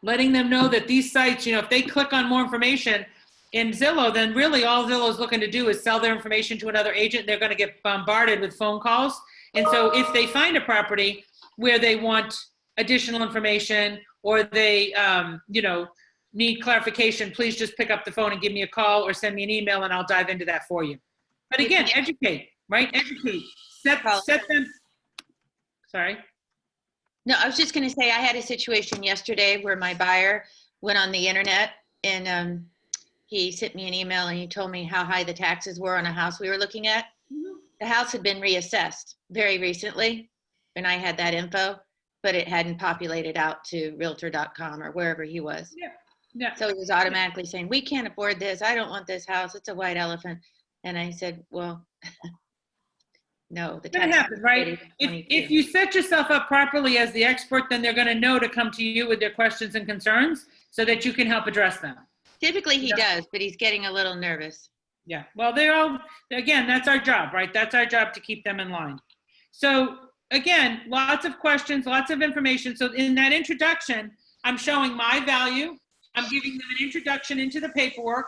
Letting them know that these sites, you know, if they click on more information in Zillow, then really all Zillow's looking to do is sell their information to another agent. They're going to get bombarded with phone calls. And so if they find a property where they want additional information or they, you know, need clarification, please just pick up the phone and give me a call or send me an email and I'll dive into that for you. But again, educate, right? Educate. Set them. Sorry. No, I was just going to say I had a situation yesterday where my buyer went on the internet and he sent me an email and he told me how high the taxes were on a house we were looking at. Mm-hmm. The house had been reassessed very recently, and I had that info, but it hadn't populated out to realtor.com or wherever he was. Yeah. Yeah. So he was automatically saying, we can't afford this. I don't want this house. It's a white elephant. And I said, well, no, the tax happen, right? If you set yourself up properly as the expert, then they're going to know to come to you with their questions and concerns so that you can help address them. Typically he does, but he's getting a little nervous. Yeah. Well, they're all, again, that's our job, right? That's our job to keep them in line. So again, lots of questions, lots of information. So in that introduction, I'm showing my value. I'm giving them an introduction into the paperwork.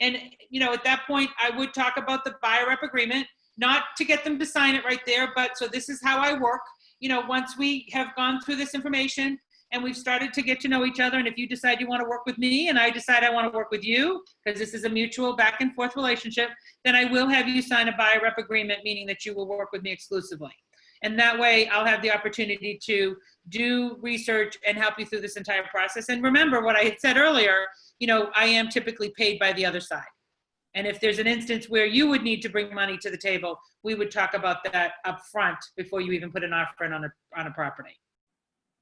And, you know, at that point, I would talk about the buyer rep agreement, not to get them to sign it right there, but so this is how I work. You know, once we have gone through this information and we've started to get to know each other, and if you decide you want to work with me and I decide I want to work with you, because this is a mutual back and forth relationship, then I will have you sign a buyer rep agreement, meaning that you will work with me exclusively. And that way I'll have the opportunity to do research and help you through this entire process. And remember what I had said earlier, you know, I am typically paid by the other side. And if there's an instance where you would need to bring money to the table, we would talk about that up front before you even put an offer in on a property,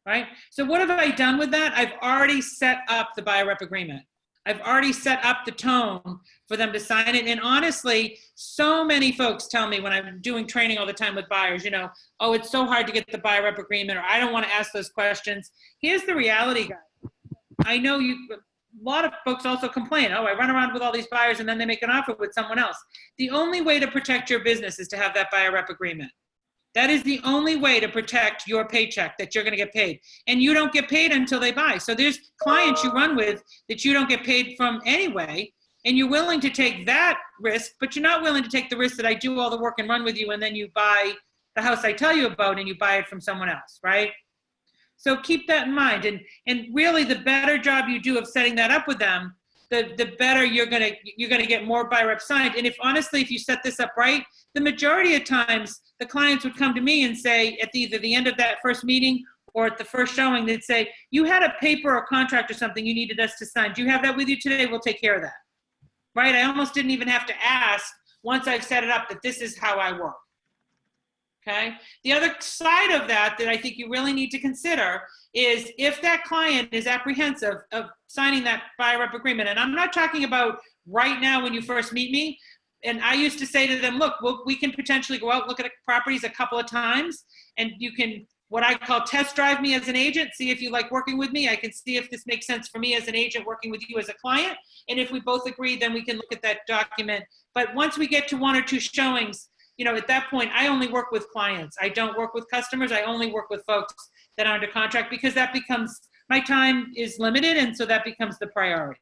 right? So what have I done with that? I've already set up the buyer rep agreement. I've already set up the tone for them to sign it. And honestly, so many folks tell me when I'm doing training all the time with buyers, you know, oh, it's so hard to get the buyer rep agreement, or I don't want to ask those questions. Here's the reality, guys. I know a lot of folks also complain, oh, I run around with all these buyers and then they make an offer with someone else. The only way to protect your business is to have that buyer rep agreement. That is the only way to protect your paycheck that you're going to get paid. And you don't get paid until they buy. So there's clients you run with that you don't get paid from anyway, and you're willing to take that risk, but you're not willing to take the risk that I do all the work and run with you, and then you buy the house I tell you about and you buy it from someone else, right? So keep that in mind. And really the better job you do of setting that up with them, the better you're gonna get more buyer rep signed. And if honestly, if you set this up right, the majority of times the clients would come to me and say at either the end of that first meeting or at the first showing, they'd say, you had a paper or contract or something you needed us to sign. Do you have that with you today? We'll take care of that. Right? I almost didn't even have to ask once I've set it up that this is how I work. Okay. The other side of that I think you really need to consider is if that client is apprehensive of signing that buyer rep agreement. And I'm not talking about right now when you first meet me. And I used to say to them, look, we can potentially go out, look at properties a couple of times, and you can, what I call test drive me as an agent, see if you like working with me. I can see if this makes sense for me as an agent working with you as a client. And if we both agree, then we can look at that document. But once we get to 1 or 2 showings, at that point, I only work with clients. I don't work with customers. I only work with folks that are under contract because that becomes, my time is limited. And so that becomes the priority.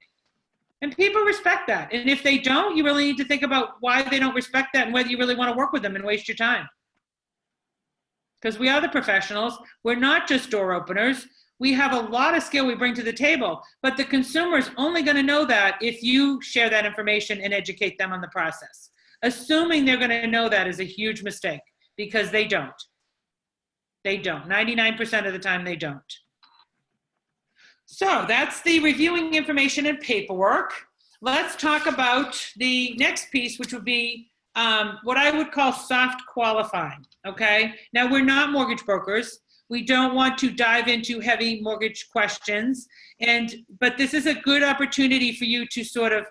And people respect that. And if they don't, you really need to think about why they don't respect that and whether you really want to work with them and waste your time. Because we are the professionals. We're not just door openers. We have a lot of skill we bring to the table, but the consumer is only going to know that if you share that information and educate them on the process. Assuming they're going to know that is a huge mistake because they don't. They don't. 99% of the time they don't. So that's the reviewing information and paperwork. Let's talk about the next piece, which would be what I would call soft qualifying, okay? Now, we're not mortgage brokers. We don't want to dive into heavy mortgage questions, but this is a good opportunity for you to sort of,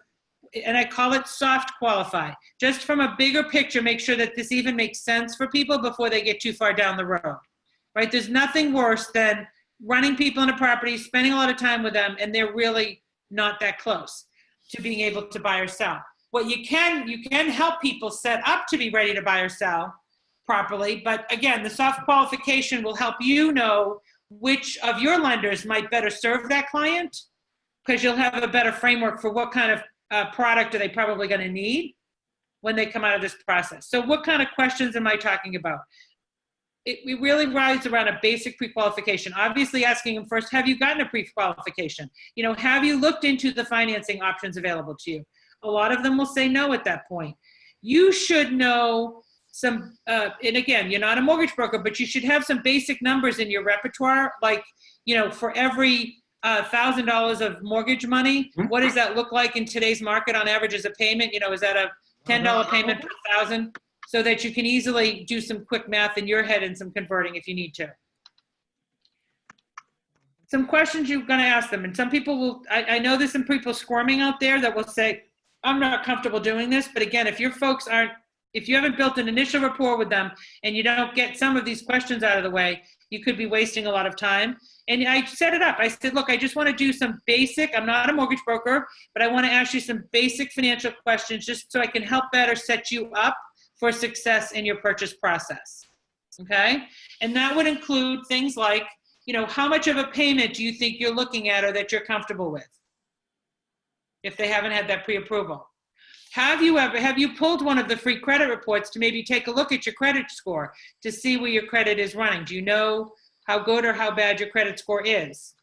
and I call it soft qualify, just from a bigger picture, make sure that this even makes sense for people before they get too far down the road, right? There's nothing worse than running people in a property, spending a lot of time with them, and they're really not that close to being able to buy or sell. What you can help people set up to be ready to buy or sell properly, but again, the soft qualification will help you know which of your lenders might better serve that client, because you'll have a better framework for what kind of product are they probably going to need when they come out of this process. So what kind of questions am I talking about? It really rides around a basic pre-qualification. Obviously asking them first, have you gotten a pre-qualification? Have you looked into the financing options available to you? A lot of them will say no at that point. You should know some, and again, you're not a mortgage broker, but you should have some basic numbers in your repertoire. Like, for every $1,000 of mortgage money, what does that look like in today's market on average as a payment? Is that a $10 payment per $1,000? So that you can easily do some quick math in your head and some converting if you need to. Some questions you're going to ask them. And some people will, I know there's some people squirming out there that will say, I'm not comfortable doing this. But again, if your folks aren't, if you haven't built an initial rapport with them and you don't get some of these questions out of the way, you could be wasting a lot of time. And I set it up. I said, look, I just want to do some basic, I'm not a mortgage broker, but I want to ask you some basic financial questions just so I can help better set you up for success in your purchase process, okay? And that would include things like, how much of a payment do you think you're looking at or that you're comfortable with if they haven't had that pre-approval? Have you pulled one of the free credit reports to maybe take a look at your credit score to see where your credit is running? Do you know how good or how bad your credit score is?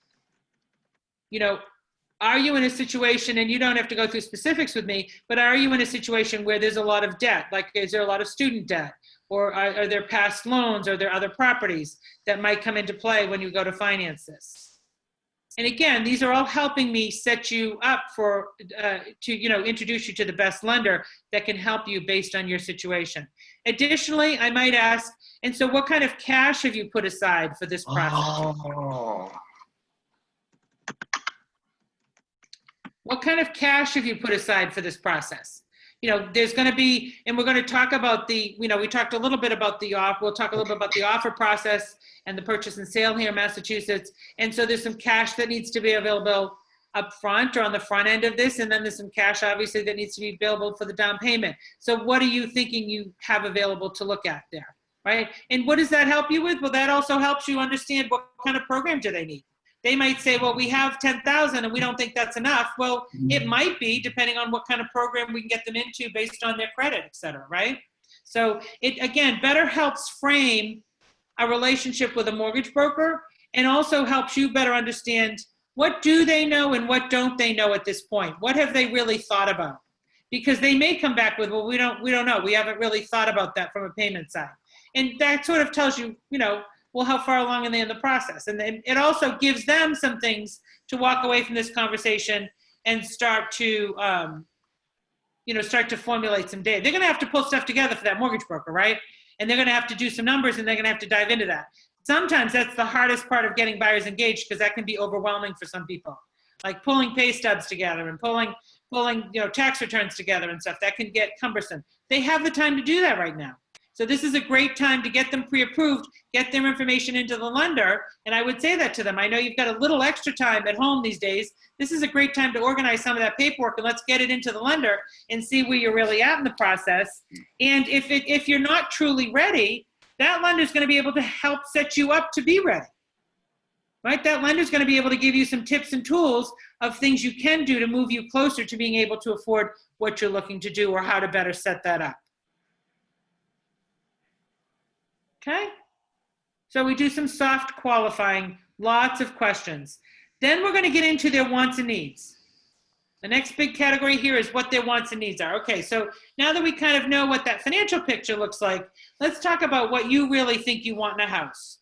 Are you in a situation, and you don't have to go through specifics with me, but are you in a situation where there's a lot of debt? Like, is there a lot of student debt? Or are there past loans? Are there other properties that might come into play when you go to finance this? And again, these are all helping me set you up for, to introduce you to the best lender that can help you based on your situation. Additionally, I might ask, and so what kind of cash have you put aside for this process? What kind of cash have you put aside for this process? There's going to be, and we're going to talk about the, we talked a little bit about the offer. We'll talk a little bit about the offer process and the purchase and sale here in Massachusetts. And so there's some cash that needs to be available up front or on the front end of this. And then there's some cash, obviously, that needs to be available for the down payment. So what are you thinking you have available to look at there, right? And what does that help you with? Well, that also helps you understand what kind of program do they need. They might say, well, we have 10,000 and we don't think that's enough. Well, it might be, depending on what kind of program we can get them into based on their credit, et cetera, right? So it, again, better helps frame a relationship with a mortgage broker and also helps you better understand what do they know and what don't they know at this point? What have they really thought about? Because they may come back with, well, we don't know. We haven't really thought about that from a payment side. And that sort of tells you, well, how far along are they in the process? And then it also gives them some things to walk away from this conversation and start to, start to formulate some data. They're going to have to pull stuff together for that mortgage broker, right? And they're going to have to do some numbers, and they're going to have to dive into that. Sometimes that's the hardest part of getting buyers engaged, because that can be overwhelming for some people. Like pulling pay stubs together and pulling tax returns together and stuff. That can get cumbersome. They have the time to do that right now. So this is a great time to get them pre-approved, get their information into the lender. And I would say that to them. I know you've got a little extra time at home these days. This is a great time to organize some of that paperwork, and let's get it into the lender and see where you're really at in the process. And if you're not truly ready, that lender is going to be able to help set you up to be ready. Right? That lender is going to be able to give you some tips and tools of things you can do to move you closer to being able to afford what you're looking to do, or how to better set that up. Okay? So we do some soft qualifying, lots of questions. Then we're going to get into their wants and needs. The next big category here is what their wants and needs are. Okay, so now that we kind of know what that financial picture looks like, let's talk about what you really think you want in a house.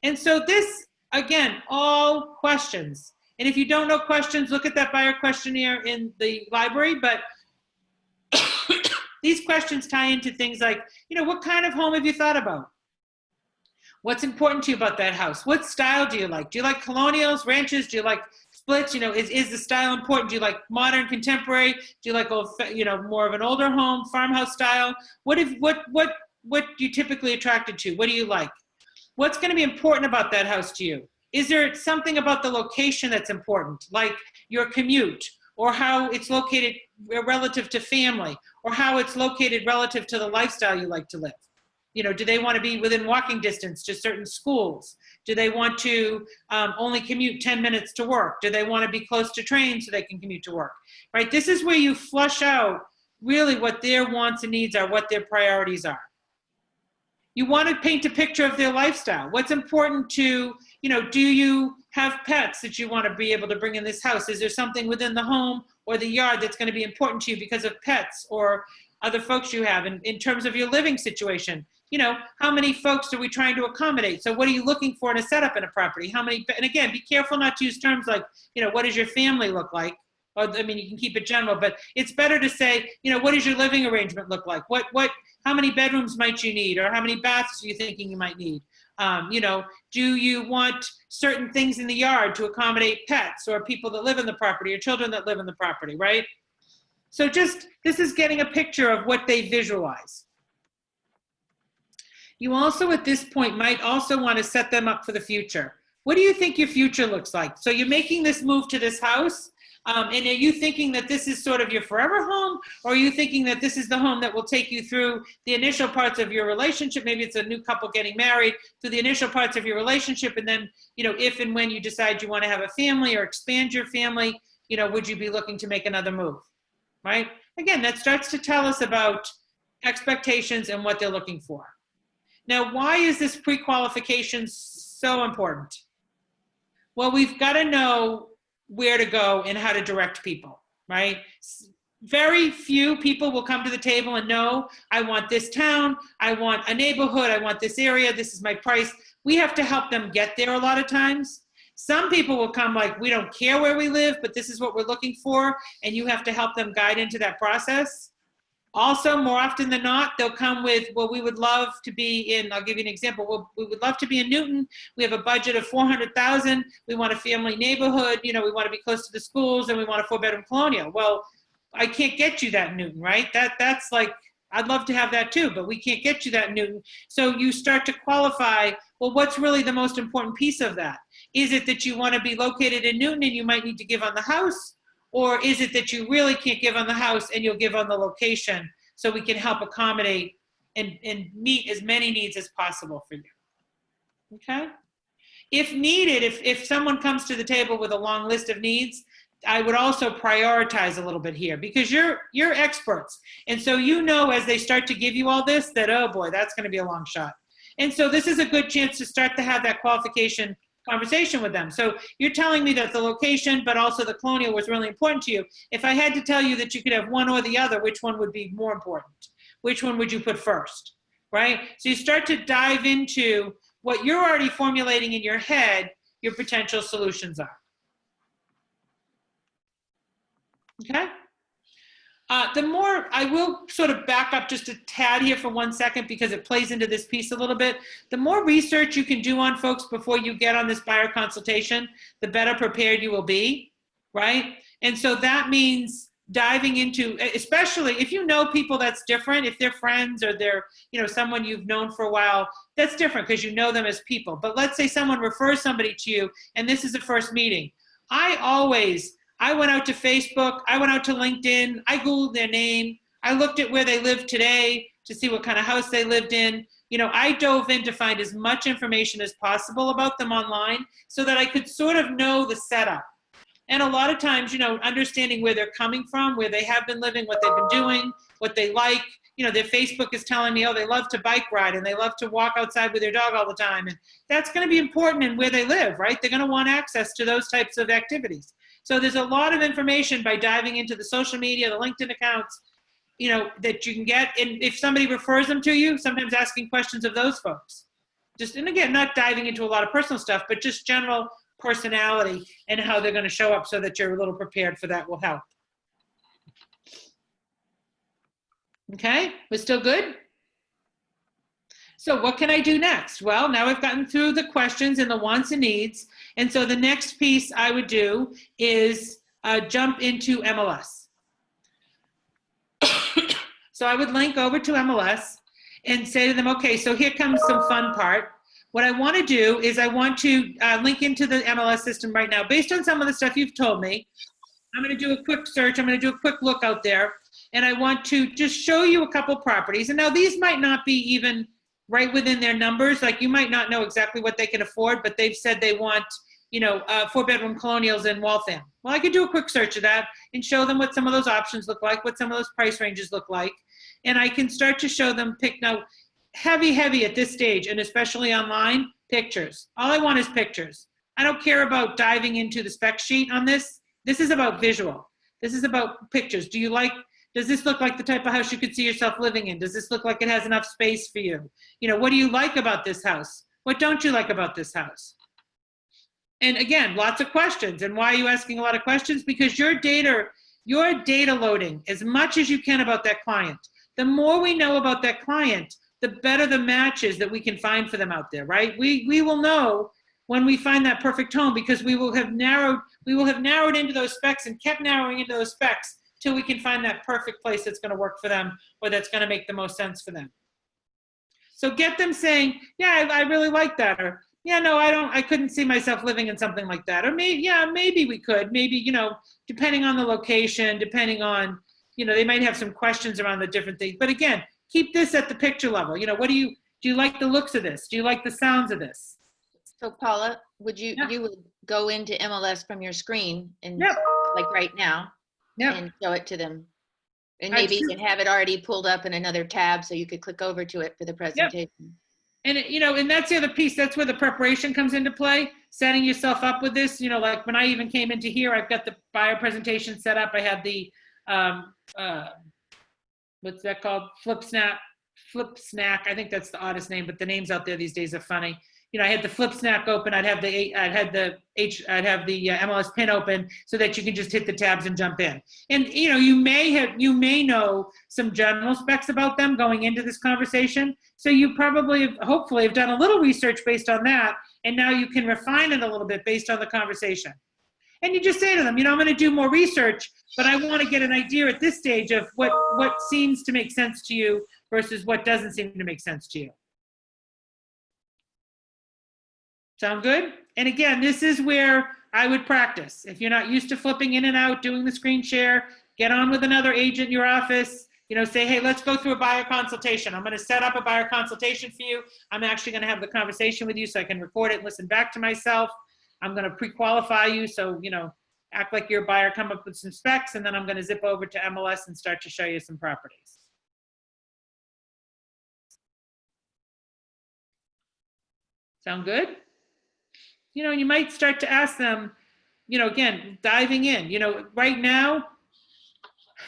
And so this, again, all questions. And if you don't know questions, look at that buyer questionnaire in the library. But these questions tie into things like, what kind of home have you thought about? What's important to you about that house? What style do you like? Do you like colonials, ranches? Do you like splits? Is the style important? Do you like modern, contemporary? Do you like more of an older home, farmhouse style? What are you typically attracted to? What do you like? What's going to be important about that house to you? Is there something about the location that's important, like your commute, or how it's located relative to family, or how it's located relative to the lifestyle you like to live? Do they want to be within walking distance to certain schools? Do they want to only commute 10 minutes to work? Do they want to be close to trains so they can commute to work? Right? This is where you flush out really what their wants and needs are, what their priorities are. You want to paint a picture of their lifestyle. What's important to, do you have pets that you want to be able to bring in this house? Is there something within the home or the yard that's going to be important to you because of pets or other folks you have in terms of your living situation? How many folks are we trying to accommodate? So what are you looking for in a setup in a property? And again, be careful not to use terms like, what does your family look like? Or, you can keep it general, but it's better to say, what does your living arrangement look like? How many bedrooms might you need? Or how many baths are you thinking you might need? Do you want certain things in the yard to accommodate pets or people that live in the property or children that live in the property, right? So this is getting a picture of what they visualize. You also, at this point, might also want to set them up for the future. What do you think your future looks like? So you're making this move to this house, and are you thinking that this is sort of your forever home, or are you thinking that this is the home that will take you through the initial parts of your relationship? Maybe it's a new couple getting married, through the initial parts of your relationship, and then, if and when you decide you want to have a family or expand your family, would you be looking to make another move, right? Again, that starts to tell us about expectations and what they're looking for. Now, why is this pre-qualification so important? Well, we've got to know where to go and how to direct people, right? Very few people will come to the table and know, I want this town, I want a neighborhood, I want this area, this is my price. We have to help them get there a lot of times. Some people will come like, we don't care where we live, but this is what we're looking for, and you have to help them guide into that process. Also, more often than not, they'll come with, well, we would love to be in, I'll give you an example. Well, we would love to be in Newton. We have a budget of $400,000. We want a family neighborhood. We want to be close to the schools, and we want a 4-bedroom colonial. Well, I can't get you that in Newton, right? That's like, I'd love to have that too, but we can't get you that in Newton. So you start to qualify, well, what's really the most important piece of that? Is it that you want to be located in Newton and you might need to give on the house? Or is it that you really can't give on the house and you'll give on the location, so we can help accommodate and meet as many needs as possible for you? Okay? If needed, if someone comes to the table with a long list of needs, I would also prioritize a little bit here, because you're experts. And so as they start to give you all this, that, oh boy, that's going to be a long shot. And so this is a good chance to start to have that qualification conversation with them. So you're telling me that the location, but also the colonial was really important to you. If I had to tell you that you could have one or the other, which one would be more important? Which one would you put first, right? So you start to dive into what you're already formulating in your head, your potential solutions are. Okay? The more, I will sort of back up just a tad here for 1 second because it plays into this piece a little bit. The more research you can do on folks before you get on this buyer consultation, the better prepared you will be, right? And so that means diving into, especially if you know people that's different, if they're friends or they're, you know, someone you've known for a while, that's different because you know them as people. But let's say someone refers somebody to you and this is the first meeting. I went out to Facebook, I went out to LinkedIn, I Googled their name, I looked at where they live today to see what kind of house they lived in. You know, I dove in to find as much information as possible about them online so that I could sort of know the setup. And a lot of times, you know, understanding where they're coming from, where they have been living, what they've been doing, what they like. You know, their Facebook is telling me, oh, they love to bike ride and they love to walk outside with their dog all the time. And that's going to be important in where they live, right? They're going to want access to those types of activities. So there's a lot of information by diving into the social media, the LinkedIn accounts, you know, that you can get. And if somebody refers them to you, sometimes asking questions of those folks. Just, and again, not diving into a lot of personal stuff, but just general personality and how they're going to show up so that you're a little prepared for that will help. Okay, we're still good? So what can I do next? Well, now I've gotten through the questions and the wants and needs. And so the next piece I would do is jump into MLS. So I would link over to MLS and say to them, okay, so here comes some fun part. What I want to do is I want to link into the MLS system right now. Based on some of the stuff you've told me, I'm going to do a quick search. I'm going to do a quick look out there. And I want to just show you a couple properties. And now these might not be even right within their numbers. Like you might not know exactly what they can afford, but they've said they want, you know, 4-bedroom colonials in Waltham. Well, I could do a quick search of that and show them what some of those options look like, what some of those price ranges look like. And I can start to show them now, heavy at this stage, and especially online, pictures. All I want is pictures. I don't care about diving into the spec sheet on this. This is about visual. This is about pictures. Does this look like the type of house you could see yourself living in? Does this look like it has enough space for you? You know, what do you like about this house? What don't you like about this house? And again, lots of questions. And why are you asking a lot of questions? Because you're data loading as much as you can about that client. The more we know about that client, the better the matches that we can find for them out there, right? We will know when we find that perfect home because we will have narrowed into those specs and kept narrowing into those specs till we can find that perfect place that's going to work for them or that's going to make the most sense for them. So get them saying, yeah, I really like that, or yeah, no, I couldn't see myself living in something like that, or maybe, yeah, maybe we could, maybe, you know, depending on the location, depending on, you know, they might have some questions around the different things. But again, keep this at the picture level. You know, do you like the looks of this? Do you like the sounds of this? So Paula, you would go into MLS from your screen and like right now and show it to them. And maybe you can have it already pulled up in another tab so you could click over to it for the presentation. And, you know, and that's the other piece. That's where the preparation comes into play, setting yourself up with this. You know, like when I even came into here, I've got the buyer presentation set up. I have the, what's that called? Flip Snack. I think that's the oddest name, but the names out there these days are funny. You know, I had the Flip Snack open. I'd have the MLS pin open so that you can just hit the tabs and jump in. And you know, you may know some general specs about them going into this conversation. So you probably, hopefully, have done a little research based on that, and now you can refine it a little bit based on the conversation. And you just say to them, you know, I'm going to do more research, but I want to get an idea at this stage of what seems to make sense to you versus what doesn't seem to make sense to you. Sound good? And again, this is where I would practice. If you're not used to flipping in and out, doing the screen share, get on with another agent in your office. You know, say, hey, let's go through a buyer consultation. I'm going to set up a buyer consultation for you. I'm actually going to have the conversation with you so I can record it and listen back to myself. I'm going to pre-qualify you. So, you know, act like you're a buyer, come up with some specs, and then I'm going to zip over to MLS and start to show you some properties. Sound good? you might start to ask them, again, diving in, right now,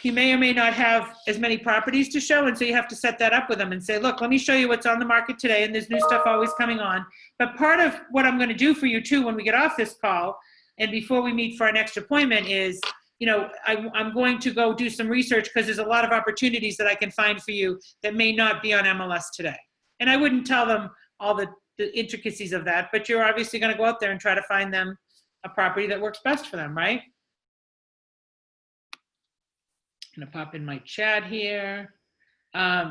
you may or may not have as many properties to show. And so you have to set that up with them and say, look, let me show you what's on the market today. And there's new stuff always coming on. But part of what I'm going to do for you too, when we get off this call and before we meet for our next appointment is, I'm going to go do some research because there's a lot of opportunities that I can find for you that may not be on MLS today. And I wouldn't tell them all the intricacies of that, but you're obviously going to go out there and try to find them a property that works best for them, right? I'm gonna pop in my chat here.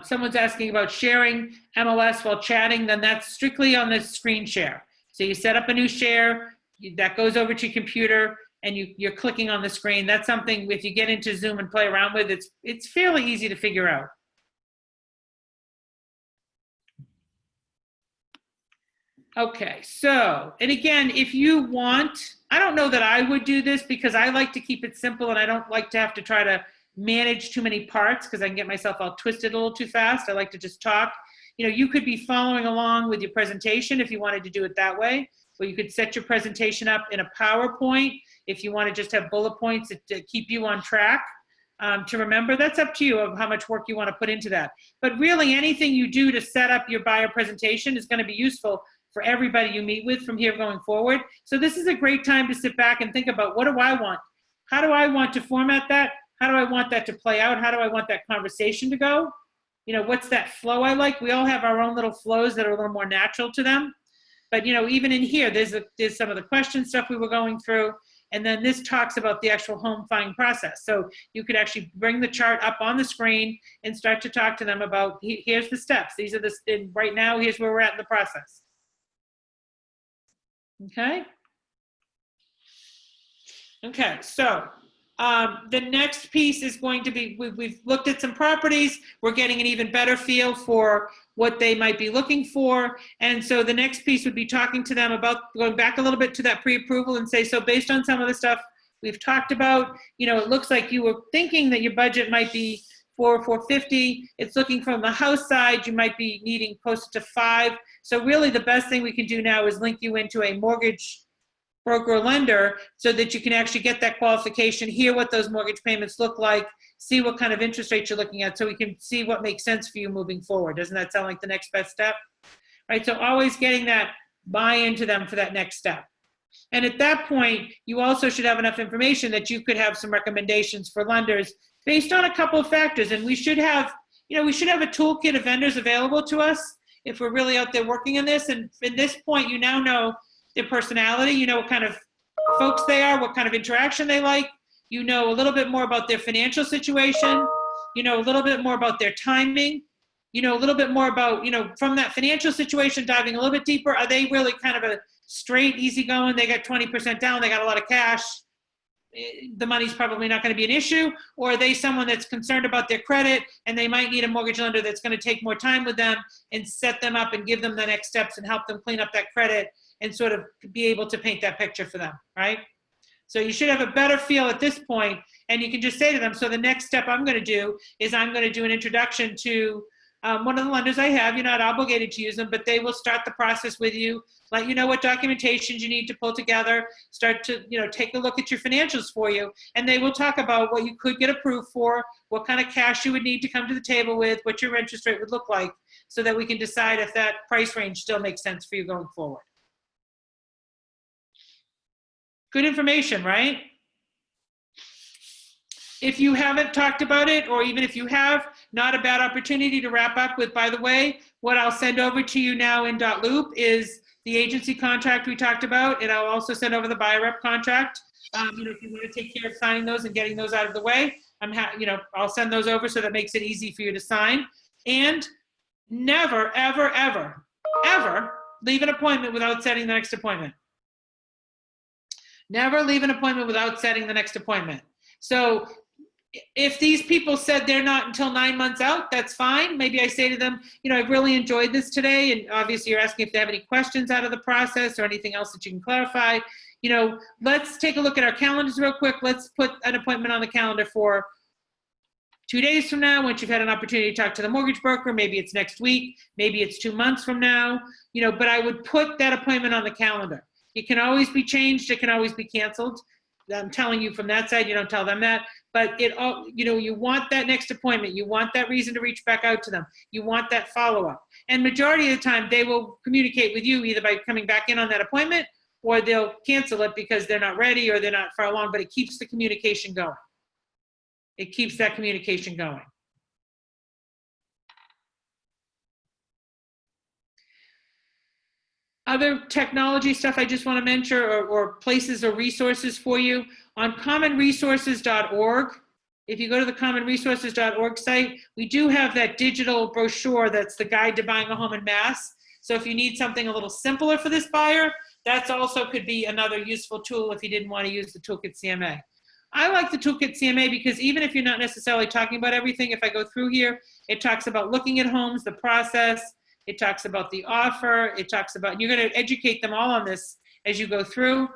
Someone's asking about sharing MLS while chatting, then that's strictly on the screen share. So you set up a new share, that goes over to your computer, and you're clicking on the screen. That's something, if you get into Zoom and play around with, it's fairly easy to figure out. Okay, so, and again, if you want, I don't know that I would do this because I like to keep it simple and I don't like to have to try to manage too many parts because I can get myself all twisted a little too fast. I like to just talk. You could be following along with your presentation if you wanted to do it that way, or you could set your presentation up in a PowerPoint if you want to just have bullet points to keep you on track. To remember, that's up to you of how much work you want to put into that. But really anything you do to set up your buyer presentation is going to be useful for everybody you meet with from here going forward. So this is a great time to sit back and think about, what do I want? How do I want to format that? How do I want that to play out? How do I want that conversation to go? What's that flow I like? We all have our own little flows that are a little more natural to them. But, even in here, there's some of the question stuff we were going through. And then this talks about the actual home buying process. So you could actually bring the chart up on the screen and start to talk to them about, here's the steps. These are right now, here's where we're at in the process. Okay. Okay, so the next piece is going to be, we've looked at some properties. We're getting an even better feel for what they might be looking for. And so the next piece would be talking to them about going back a little bit to that pre-approval and say, so based on some of the stuff we've talked about, it looks like you were thinking that your budget might be $450. It's looking from the house side, you might be needing closer to $5. So really the best thing we can do now is link you into a mortgage broker or lender so that you can actually get that qualification, hear what those mortgage payments look like, see what kind of interest rates you're looking at so we can see what makes sense for you moving forward. Doesn't that sound like the next best step? Right, so always getting that buy-in to them for that next step. And at that point, you also should have enough information that you could have some recommendations for lenders based on a couple of factors. And we should have, we should have a toolkit of vendors available to us if we're really out there working on this. And at this point, you now know their personality, you know what kind of folks they are, what kind of interaction they like, you know a little bit more about their financial situation, you know a little bit more about their timing, you know a little bit more about, from that financial situation, diving a little bit deeper, are they really kind of a straight, easygoing, they got 20% down, they got a lot of cash, the money's probably not going to be an issue, or are they someone that's concerned about their credit and they might need a mortgage lender that's going to take more time with them and set them up and give them the next steps and help them clean up that credit and sort of be able to paint that picture for them, right? So you should have a better feel at this point, and you can just say to them, so the next step I'm going to do is I'm going to do an introduction to one of the lenders I have. You're not obligated to use them, but they will start the process with you, let you know what documentations you need to pull together, start to, take a look at your financials for you, and they will talk about what you could get approved for, what kind of cash you would need to come to the table with, what your interest rate would look like, so that we can decide if that price range still makes sense for you going forward. Good information, right? If you haven't talked about it, or even if you have, not a bad opportunity to wrap up with, by the way, what I'll send over to you now in .loop is the agency contract we talked about, and I'll also send over the buyer rep contract. If you want to take care of signing those and getting those out of the way, I'll send those over so that makes it easy for you to sign. And never, ever, ever, ever leave an appointment without setting the next appointment. Never leave an appointment without setting the next appointment. So if these people said they're not until 9 months out, that's fine. Maybe I say to them, I've really enjoyed this today. And obviously you're asking if they have any questions out of the process or anything else that you can clarify. Let's take a look at our calendars real quick. Let's put an appointment on the calendar for 2 days from now, once you've had an opportunity to talk to the mortgage broker. Maybe it's next week, maybe it's 2 months from now, but I would put that appointment on the calendar. It can always be changed. It can always be canceled. I'm telling you from that side, you don't tell them that, but you want that next appointment. You want that reason to reach back out to them. You want that follow-up. And majority of the time, they will communicate with you either by coming back in on that appointment, or they'll cancel it because they're not ready or they're not far along, but it keeps the communication going. It keeps that communication going. Other technology stuff I just want to mention, or places or resources for you, on commonresources.org. If you go to the commonresources.org site, we do have that digital brochure that's the guide to buying a home in Mass. So if you need something a little simpler for this buyer, that's also could be another useful tool if you didn't want to use the Toolkit CMA. I like the Toolkit CMA because even if you're not necessarily talking about everything, if I go through here, it talks about looking at homes, the process, it talks about the offer, it talks about, you're going to educate them all on this as you go through,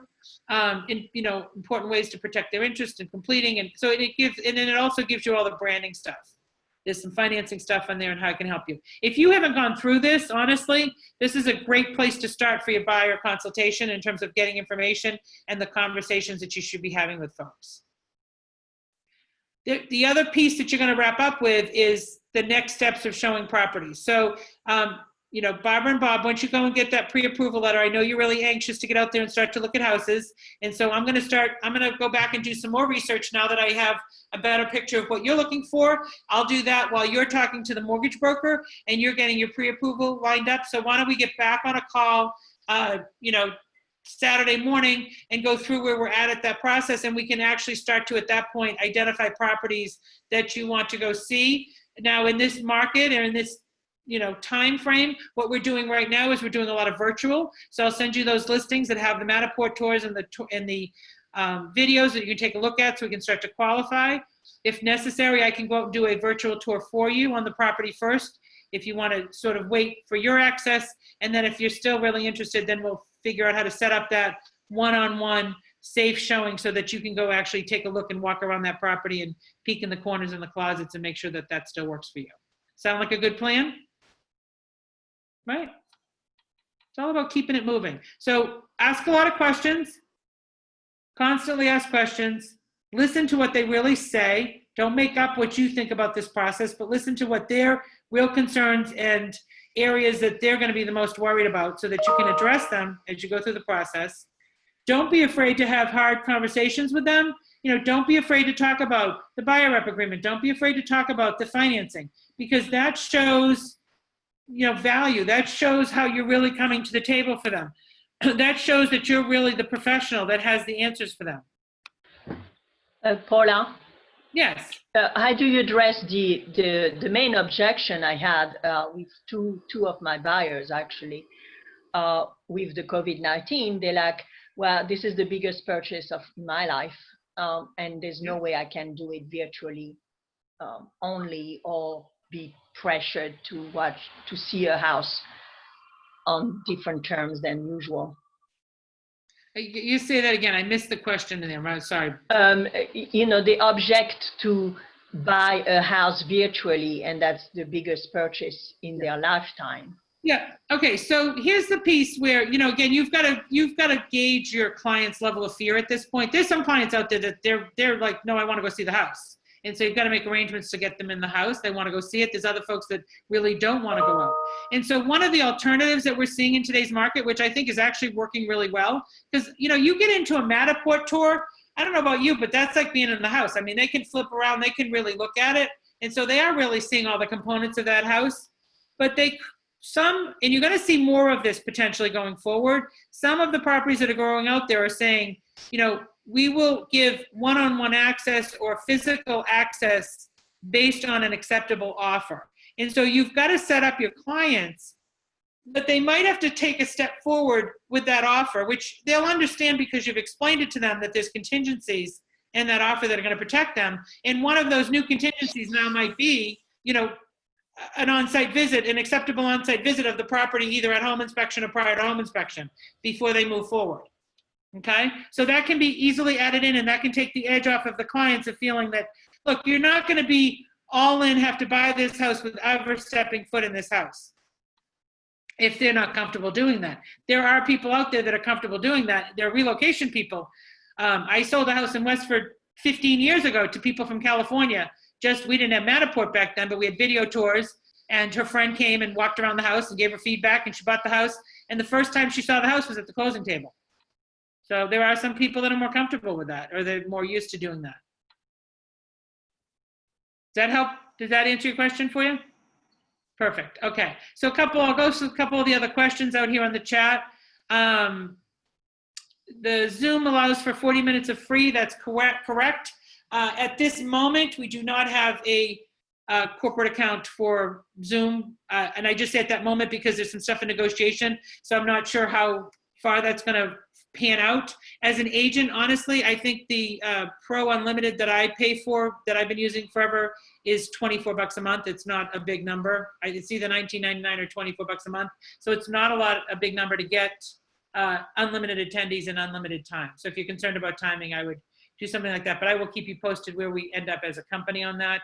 and important ways to protect their interest in completing. And so it gives, and then it also gives you all the branding stuff. There's some financing stuff on there and how it can help you. If you haven't gone through this, honestly, this is a great place to start for your buyer consultation in terms of getting information and the conversations that you should be having with folks. The other piece that you're going to wrap up with is the next steps of showing properties. So, Barbara and Bob, once you go and get that pre-approval letter, I know you're really anxious to get out there and start to look at houses. And so I'm going to go back and do some more research now that I have a better picture of what you're looking for. I'll do that while you're talking to the mortgage broker and you're getting your pre-approval lined up. So why don't we get back on a call, Saturday morning and go through where we're at that process, and we can actually start to, at that point, identify properties that you want to go see. Now, in this market or in this time frame, what we're doing right now is we're doing a lot of virtual. So I'll send you those listings that have the Matterport tours and the videos that you can take a look at so we can start to qualify. If necessary, I can go out and do a virtual tour for you on the property first, if you want to sort of wait for your access. And then if you're still really interested, then we'll figure out how to set up that one-on-one safe showing so that you can go actually take a look and walk around that property and peek in the corners and the closets and make sure that that still works for you. Sound like a good plan? Right? It's all about keeping it moving. So ask a lot of questions, constantly ask questions, listen to what they really say. Don't make up what you think about this process, but listen to what their real concerns and areas that they're going to be the most worried about so that you can address them as you go through the process. Don't be afraid to have hard conversations with them. Don't be afraid to talk about the buyer rep agreement. Don't be afraid to talk about the financing, because that shows, value. That shows how you're really coming to the table for them. That shows that you're really the professional that has the answers for them. Paula? Yes. How do you address the main objection I had with two of my buyers, actually, with the COVID-19? They're like, well, this is the biggest purchase of my life, and there's no way I can do it virtually only, or be pressured to see a house on different terms than usual. You say that again. I missed the question in there. I'm sorry. They object to buy a house virtually, and that's the biggest purchase in their lifetime. Yeah. Okay. So here's the piece where, again, you've got to gauge your client's level of fear at this point. There's some clients out there that they're like, no, I want to go see the house. And so you've got to make arrangements to get them in the house. They want to go see it. There's other folks that really don't want to go out. And so one of the alternatives that we're seeing in today's market, which I think is actually working really well, because, you get into a Matterport tour, I don't know about you, but that's like being in the house. I mean, they can flip around, they can really look at it. And so they are really seeing all the components of that house. But and you're going to see more of this potentially going forward. Some of the properties that are growing out there are saying, we will give one-on-one access or physical access based on an acceptable offer. And so you've got to set up your clients, but they might have to take a step forward with that offer, which they'll understand because you've explained it to them that there's contingencies in that offer that are going to protect them. And one of those new contingencies now might be, an on-site visit, an acceptable on-site visit of the property, either at home inspection or prior to home inspection, before they move forward. Okay, so that can be easily added in, and that can take the edge off of the clients of feeling that, look, you're not going to be all in, have to buy this house without ever stepping foot in this house. if they're not comfortable doing that. There are people out there that are comfortable doing that. They're relocation people. I sold a house in Westford 15 years ago to people from California. We didn't have Matterport back then, but we had video tours, and her friend came and walked around the house and gave her feedback, and she bought the house. And the first time she saw the house was at the closing table. So there are some people that are more comfortable with that, or they're more used to doing that. Does that help? Does that answer your question for you? Perfect. Okay. So I'll go through a couple of the other questions out here on the chat. The Zoom allows for 40 minutes of free. That's correct. At this moment, we do not have a corporate account for Zoom. And I just say at that moment because there's some stuff in negotiation. So I'm not sure how far that's going to pan out. As an agent, honestly, I think the Pro Unlimited that I pay for, that I've been using forever, is $24 a month. It's not a big number. It's either $19.99 or $24 a month. So it's not a big number to get unlimited attendees and unlimited time. So if you're concerned about timing, I would do something like that. But I will keep you posted where we end up as a company on that.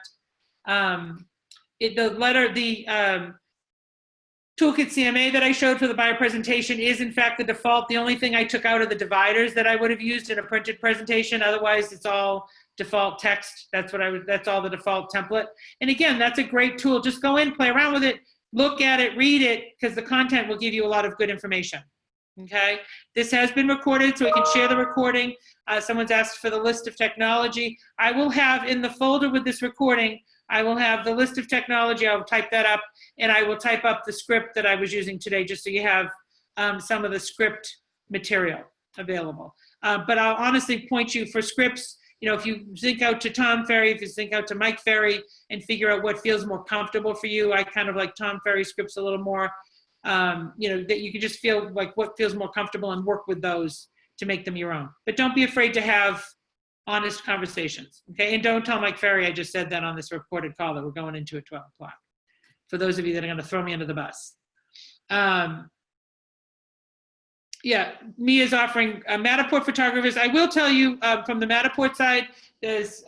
Toolkit CMA that I showed for the buyer presentation is in fact the default. The only thing I took out are the dividers that I would have used in a printed presentation. Otherwise, it's all default text. That's all the default template. And again, that's a great tool. Just go in, play around with it, look at it, read it, because the content will give you a lot of good information. Okay, this has been recorded, so we can share the recording. Someone's asked for the list of technology. I will have in the folder with this recording, I will have the list of technology. I'll type that up, and I will type up the script that I was using today, just so you have some of the script material available. But I'll honestly point you for scripts. You know, if you think out to Tom Ferry, if you think out to Mike Ferry, and figure out what feels more comfortable for you. I kind of like Tom Ferry scripts a little more. You know, that you can just feel like what feels more comfortable and work with those to make them your own. But don't be afraid to have honest conversations, okay? And don't tell Mike Ferry I just said that on this recorded call that we're going into at 12 o'clock, for those of you that are gonna throw me under the bus. Yeah, Mia's offering Matterport photographers. I will tell you from the Matterport side, there's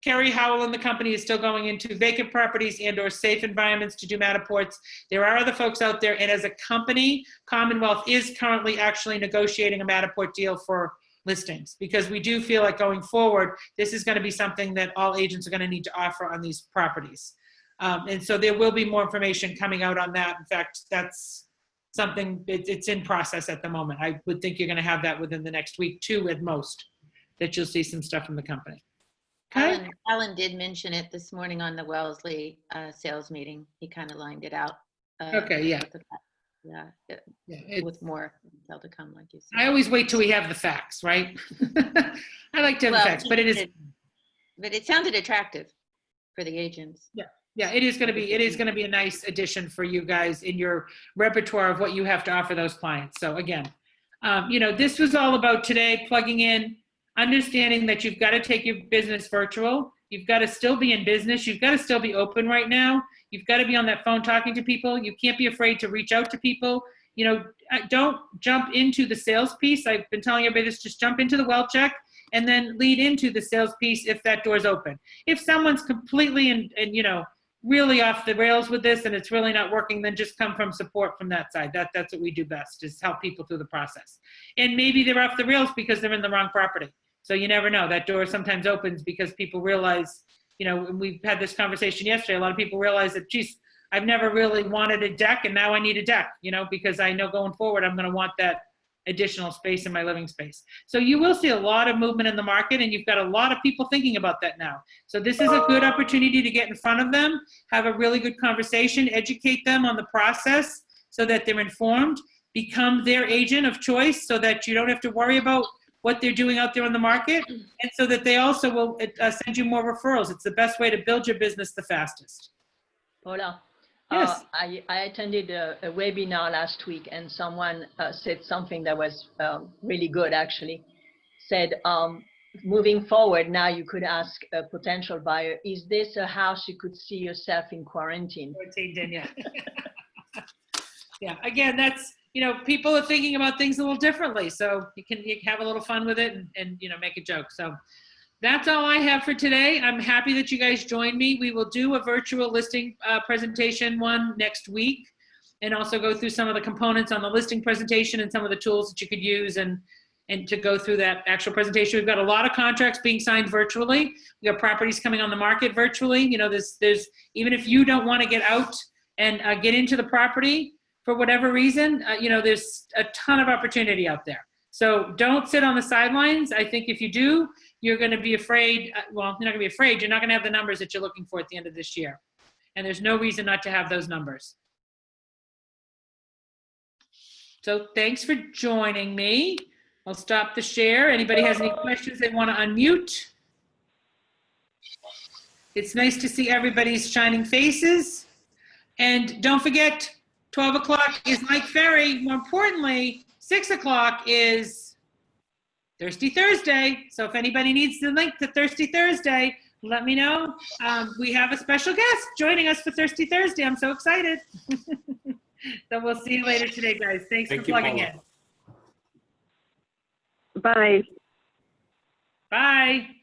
Kerry Howell and the company is still going into vacant properties and or safe environments to do Matterports. There are other folks out there, and as a company, Commonwealth is currently actually negotiating a Matterport deal for listings, because we do feel like going forward, this is going to be something that all agents are going to need to offer on these properties. And so there will be more information coming out on that. In fact, that's something, it's in process at the moment. I would think you're going to have that within the next week, 2 at most, that you'll see some stuff from the company. Okay. Alan did mention it this morning on the Wellesley sales meeting. He kind of lined it out. Okay, yeah. With more detail to come, like you said. I always wait till we have the facts, right? I like to have the facts, but it is. But it sounded attractive for the agents. Yeah, it is going to be. It is going to be a nice addition for you guys in your repertoire of what you have to offer those clients. So again, you know, this was all about today plugging in, understanding that you've got to take your business virtual. You've got to still be in business. You've got to still be open right now. You've got to be on that phone talking to people. You can't be afraid to reach out to people. You know, don't jump into the sales piece. I've been telling everybody this, just jump into the well check and then lead into the sales piece if that door's open. If someone's completely and you know, really off the rails with this and it's really not working, then just come from support from that side. That's what we do best, is help people through the process. And maybe they're off the rails because they're in the wrong property. So you never know. That door sometimes opens because people realize, you know, we've had this conversation yesterday, a lot of people realize that, geez, I've never really wanted a deck and now I need a deck, you know, because I know going forward, I'm going to want that additional space in my living space. So you will see a lot of movement in the market, and you've got a lot of people thinking about that now. So this is a good opportunity to get in front of them, have a really good conversation, educate them on the process so that they're informed, become their agent of choice so that you don't have to worry about what they're doing out there on the market, and so that they also will send you more referrals. It's the best way to build your business the fastest. Paula, yes. I attended a webinar last week, and someone said something that was really good, actually. Said, moving forward, now you could ask a potential buyer, is this a house you could see yourself in quarantine? Yeah. Yeah, again, that's, you know, people are thinking about things a little differently. So you can have a little fun with it and you know, make a joke. So that's all I have for today. I'm happy that you guys joined me. We will do a virtual listing presentation one next week. and also go through some of the components on the listing presentation and some of the tools that you could use and to go through that actual presentation. We've got a lot of contracts being signed virtually. We have properties coming on the market virtually. You know, there's even if you don't want to get out and get into the property for whatever reason, you know, there's a ton of opportunity out there. So don't sit on the sidelines. I think if you do, you're going to be afraid. Well, you're not going to be afraid. You're not going to have the numbers that you're looking for at the end of this year. And there's no reason not to have those numbers. So thanks for joining me. I'll stop the share. Anybody has any questions they want to unmute? It's nice to see everybody's shining faces. And don't forget, 12 o'clock is Mike Ferry. More importantly, 6 o'clock is Thirsty Thursday. So if anybody needs the link to Thirsty Thursday, let me know. We have a special guest joining us for Thirsty Thursday. I'm so excited. So we'll see you later today, guys. Thanks for plugging in. Bye. Bye.